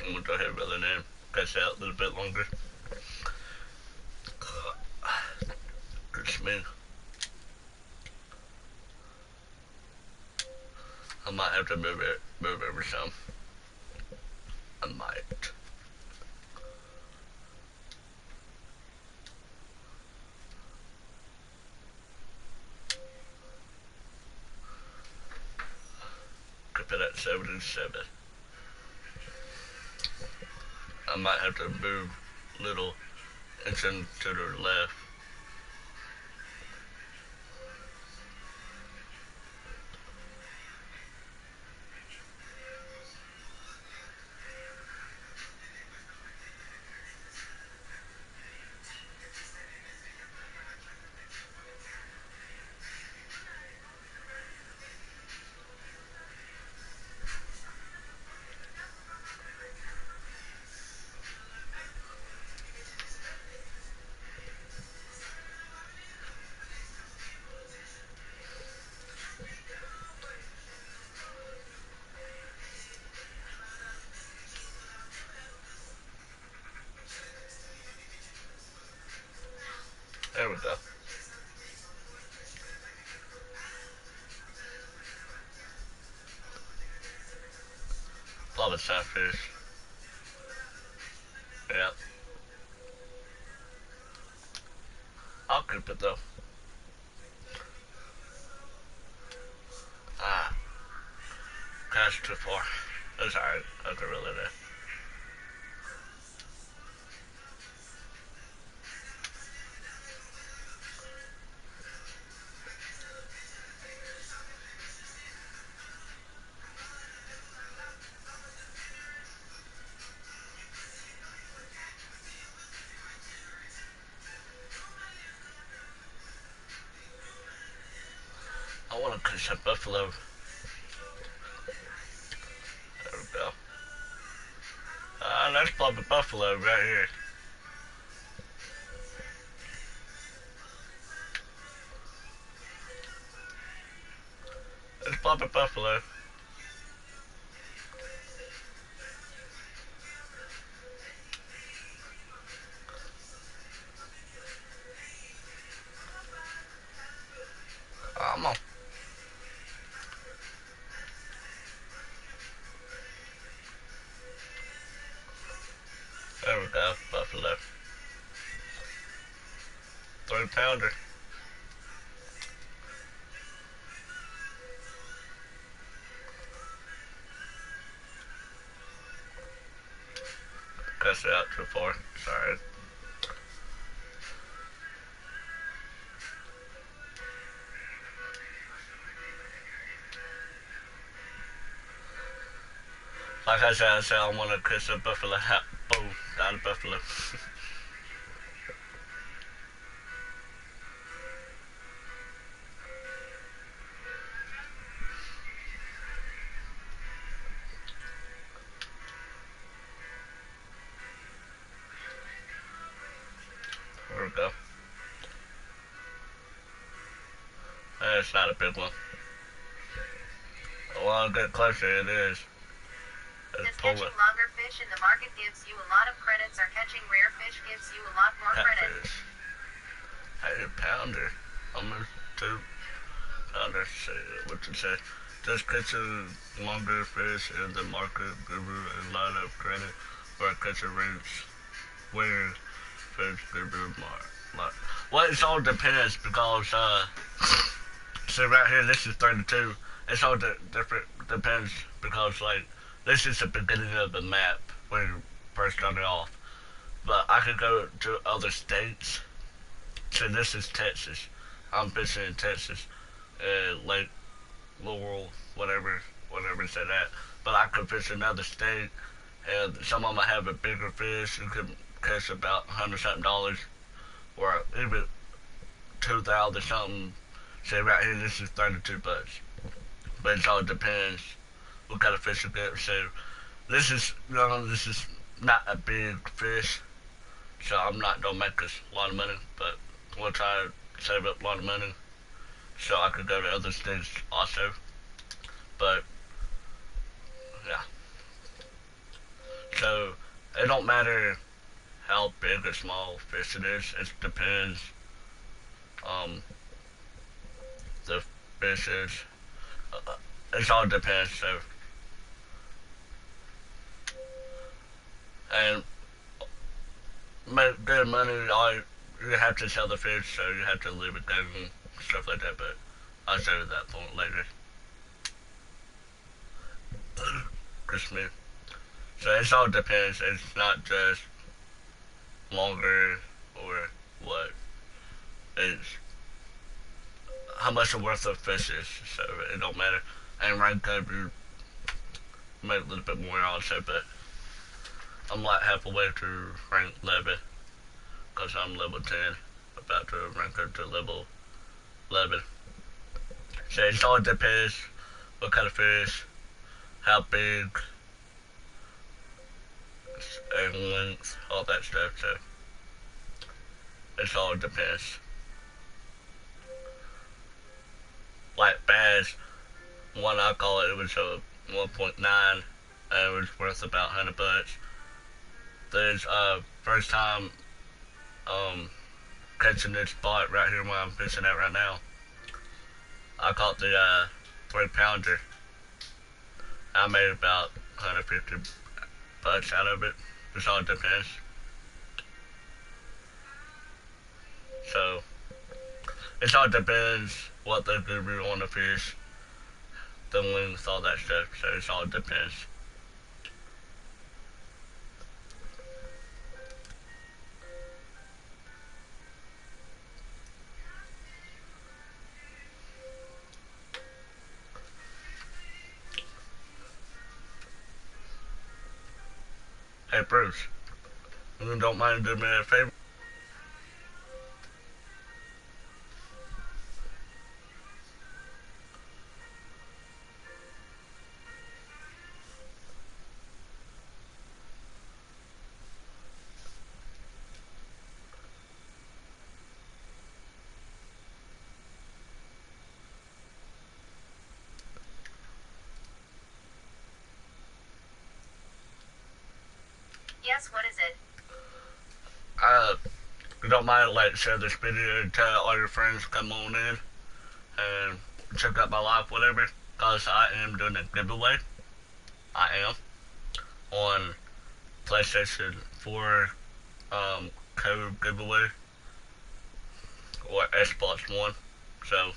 I'm gonna go ahead and reel it in, catch out a little bit longer. Good smell. I might have to move over some. I might. keep it at 77. I might have to move little inch to the left. There we go. Love a catfish. Yep. I'll keep it though. Ah. That's too far. That's alright. I can really do. I want to catch a buffalo. There we go. That's probably buffalo right here. It's probably buffalo. Come on. There we go, buffalo. 3-pounder. Cuss it out too far, sorry. Like I said I want to kiss a buffalo hat. Boom, down a buffalo. There we go. It's not a big one. The longer I get closer, it is. Does catching longer fish in the market gives you a lot of credits, or catching rare fish gives you a lot more credits? Hey, pounder. Almost 2 pounders. What you say? Does catching longer fish in the market give you a lot of credit, or catching rare fish give you more? Well, it all depends because, see right here, this is 32. It's all different, depends because, like, this is the beginning of the map when you first started off. But I could go to other states. So this is Texas. I'm fishing in Texas. Lake Laurel, whatever it's at. But I could fish another state, and some of them have a bigger fish. You could catch about $100-something, or even 2,000 something. Say right here, this is 32 bucks. But it all depends what kind of fish you get. So this is not a big fish, so I'm not gonna make us a lot of money, but we'll try to save up a lot of money so I could go to other states also. But yeah, so it don't matter how big or small fish it is. It depends the fish is. It all depends. So and make good money, you have to sell the fish, so you have to leave it down and stuff like that, but I'll show you that point later. Just me. So it all depends. It's not just longer or what. It's how much the worth of fish is. So it don't matter. And rank up, you make a little bit more also, but I'm like halfway to rank 11 because I'm level 10, about to rank up to level 11. So it all depends what kind of fish, how big, and length, all that stuff. So it all depends. Like bass, one I call it was a 1.9, and it was worth about $100. There's first time catching this spot right here where I'm fishing at right now. I caught the 3-pounder. I made about $150 out of it. It all depends. So it all depends what they do on the fish, the length, all that stuff. So it all depends. Hey Bruce, you don't mind doing me a favor? Yes, what is it? You don't mind like share this video and tell all your friends come on in and check out my live, whatever, cause I am doing a giveaway. I am on PlayStation 4 code giveaway or Xbox One. So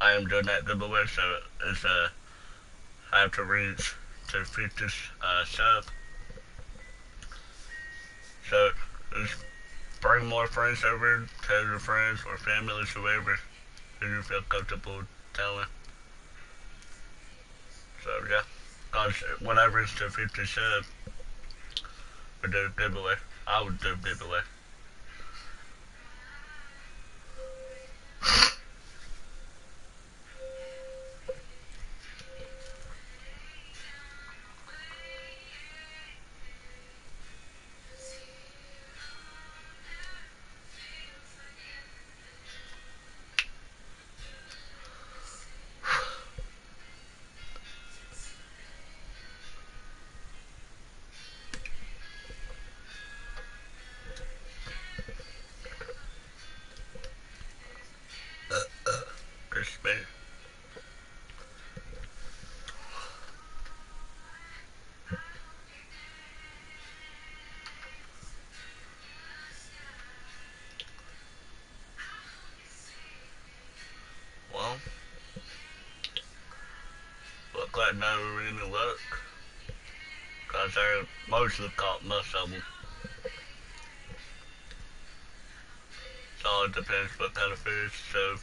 I am doing that giveaway. So it's I have to reach to 50 subs. So just bring more friends over, tell your friends or families, whoever, who you feel comfortable telling. So yeah, cause whenever it's to 50 subs, we do a giveaway. I would do a giveaway. Chris, man. Well, look like no really luck, cause they're mostly caught most of them. So it depends what kind of fish. So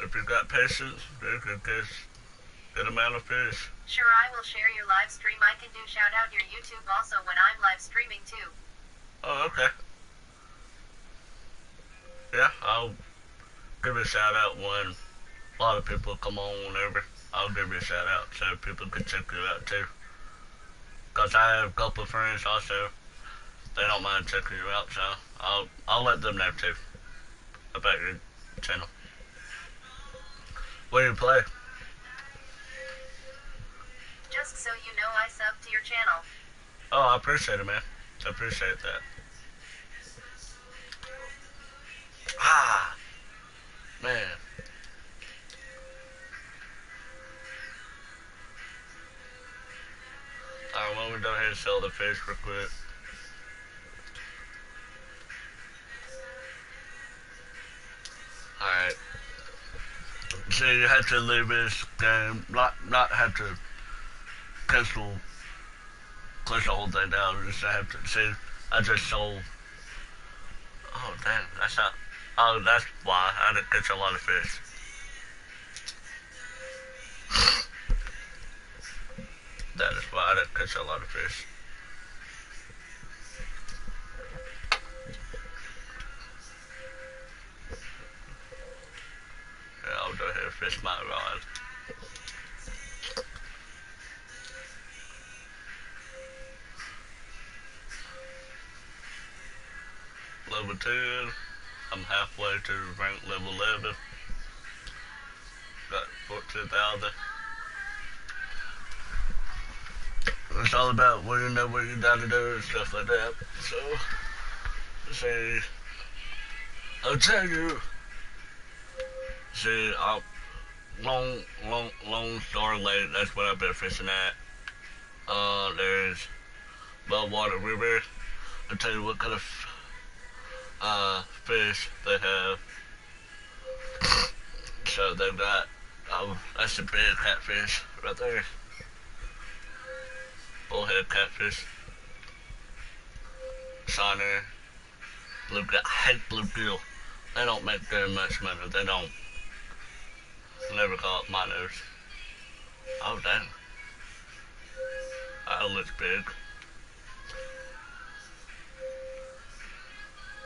if you got patience, you can catch a good amount of fish. Sure, I will share your live stream. I can do shout out your YouTube also when I'm live streaming too. Oh, okay. Yeah, I'll give a shout out when a lot of people come on over. I'll give you a shout out so people can check you out too. Cause I have a couple of friends also. They don't mind checking you out, so I'll let them know too about your channel. What do you play? Just so you know, I sub to your channel. Oh, I appreciate it, man. I appreciate that. Ah, man. Alright, well, we go ahead and sell the fish real quick. Alright. So you have to leave this game, not have to cancel, close the whole thing down. Just have to see. I just sold. Oh damn, that's not. Oh, that's why I didn't catch a lot of fish. That is why I didn't catch a lot of fish. Yeah, I'll go ahead and fish my rod. Level 10. I'm halfway to rank level 11. Got 14,000. It's all about what you know what you got to do and stuff like that. So, see, I'll tell you. See, long story late. That's what I've been fishing at. There's Bellwater River. I'll tell you what kind of fish they have. So they've got, that's a big catfish right there. Bullhead catfish. Shiner. Bluegill. I hate bluegill. They don't make very much money. They don't. Never caught minors. Oh dang. That looks big.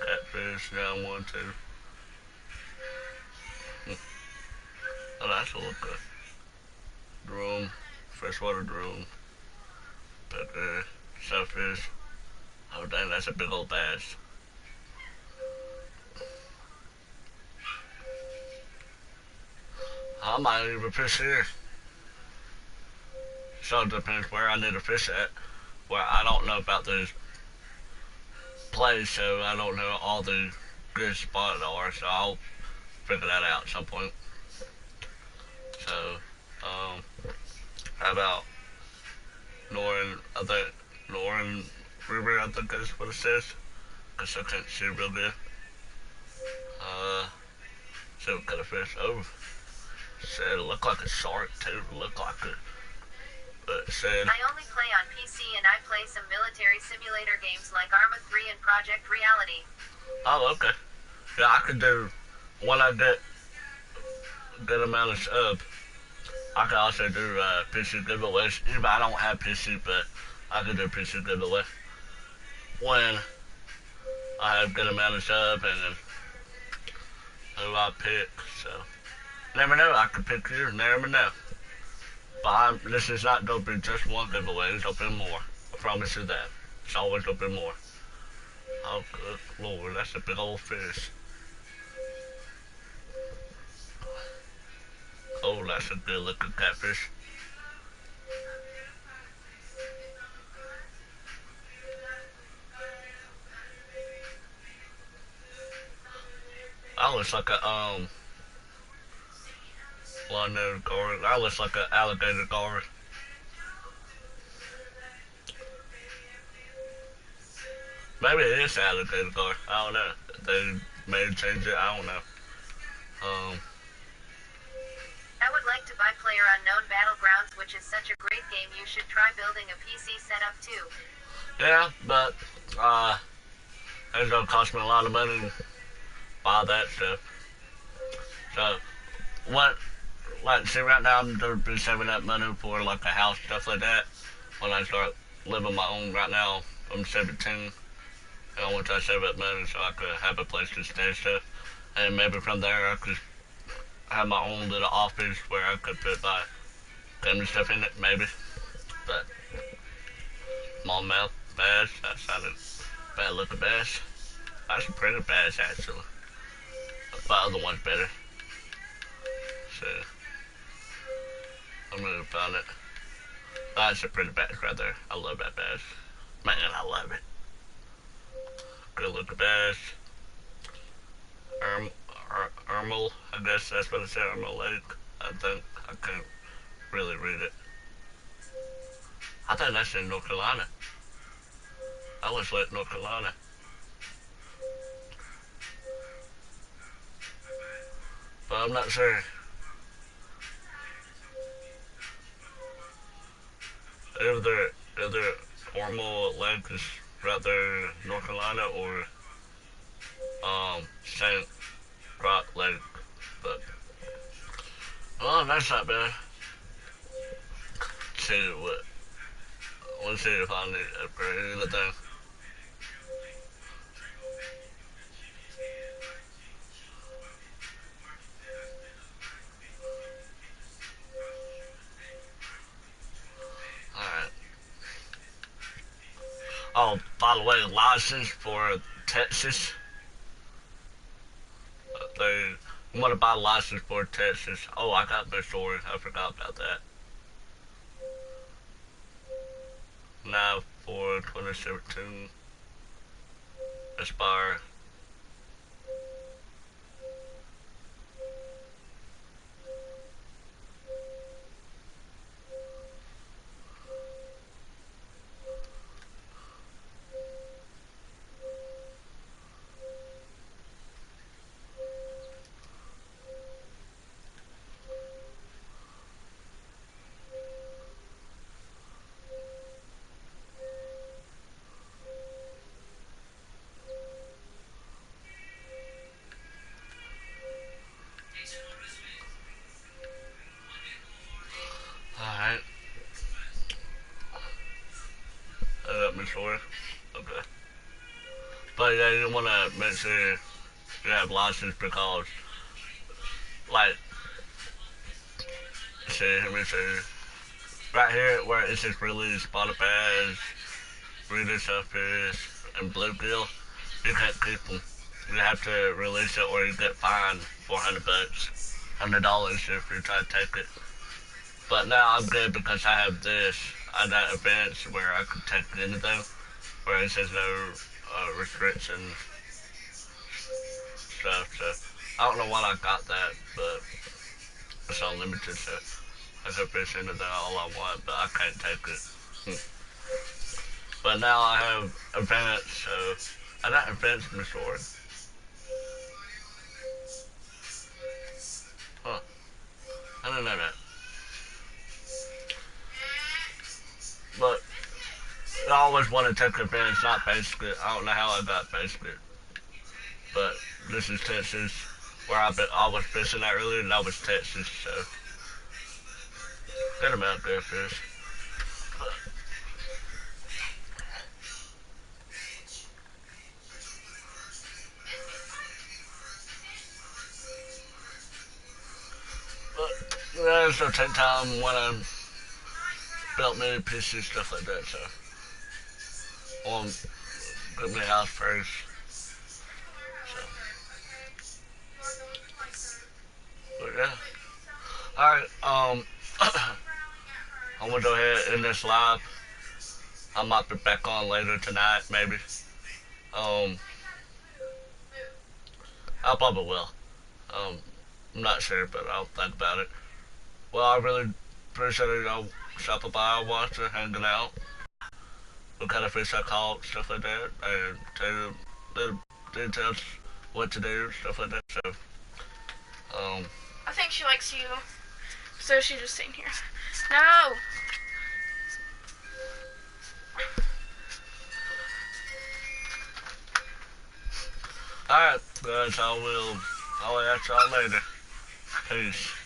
Catfish down 1, 2. Oh, that's a little good. Drum, freshwater drum. Pecker, shellfish. Oh dang, that's a big old bass. I might even fish here. So it depends where I need to fish at. Where I don't know about these plays, so I don't know all the good spots are, so I'll figure that out at some point. So, how about Northern River, I think that's what it says. Cause I can't see real good. See what kind of fish. Oh, said it looked like a shark too. Looked like it. But it said. I only play on PC and I play some military simulator games like Arma 3 and Project Reality. Oh, okay. Yeah, I could do, when I get a good amount of sub, I could also do PC giveaways. Even I don't have PC, but I could do PC giveaway when I have a good amount of sub and who I pick. So, never know, I could pick you, never know. But this is not going to be just one giveaway, it's going to be more. I promise you that. It's always going to be more. Oh, good lord, that's a big old fish. Oh, that's a good looking catfish. That looks like a, long-nosed guard. That looks like an alligator guard. Maybe it is alligator guard. I don't know. They may change it. I don't know. I would like to buy PlayerUnknown Battlegrounds, which is such a great game. You should try building a PC setup too. Yeah, but it's gonna cost me a lot of money to buy that stuff. So, see, right now I'm gonna be saving that money for like a house, stuff like that. When I start living my own, right now I'm 17, and I want to save up money so I could have a place to stay stuff, and maybe from there I could have my own little office where I could put my family stuff in it, maybe. But smallmouth bass, that sounded bad looking bass. That's a pretty bass actually. But the other one's better. So I'm gonna find it. That's a pretty bass right there. I love that bass. Man, I love it. Good looking bass. Ermel, I guess that's what it said, Ermel Lake. I think. I can't really read it. I think that's in North Carolina. I was like North Carolina. But I'm not sure. either Ormo Lake is right there in North Carolina or St. Rock Lake. But oh, that's not bad. Let's see what. Let's see if I need to upgrade anything. Alright. Oh, by the way, license for Texas. They want to buy a license for Texas. Oh, I got my story. I forgot about that. Now for 2017. Aspire. Alright. I got my story. Okay. But yeah, you want to make sure you have license because, like, see, let me see. Right here, where it says release Spotify, Reader Surface, and Bluegill, you can't keep them. You have to release it or you get fined $400, $100 if you try to take it. But now I'm good because I have this. I got events where I can take anything, where it says no restrictions stuff. So I don't know why I got that, but it's unlimited, so I can fish into that all I want, but I can't take it. But now I have events, so I got events in the store. Huh. I didn't know that. But I always want to take events, not basically. I don't know how I got basically. But this is Texas, where I was fishing at earlier, and that was Texas, so. Good amount there, fish. But yeah, it'll take time when I'm belt many pieces, stuff like that, so. Get my house first. So. But yeah. Alright, I'm gonna go ahead and end this live. I might be back on later tonight, maybe. I probably will. I'm not sure, but I'll think about it. Well, I really appreciate y'all stopping by, watching, hanging out. What kind of fish I caught, stuff like that, and tell you little details, what to do, stuff like that. So, I think she likes you, so she's just sitting here. No! alright, guys, I'll catch y'all later. Peace.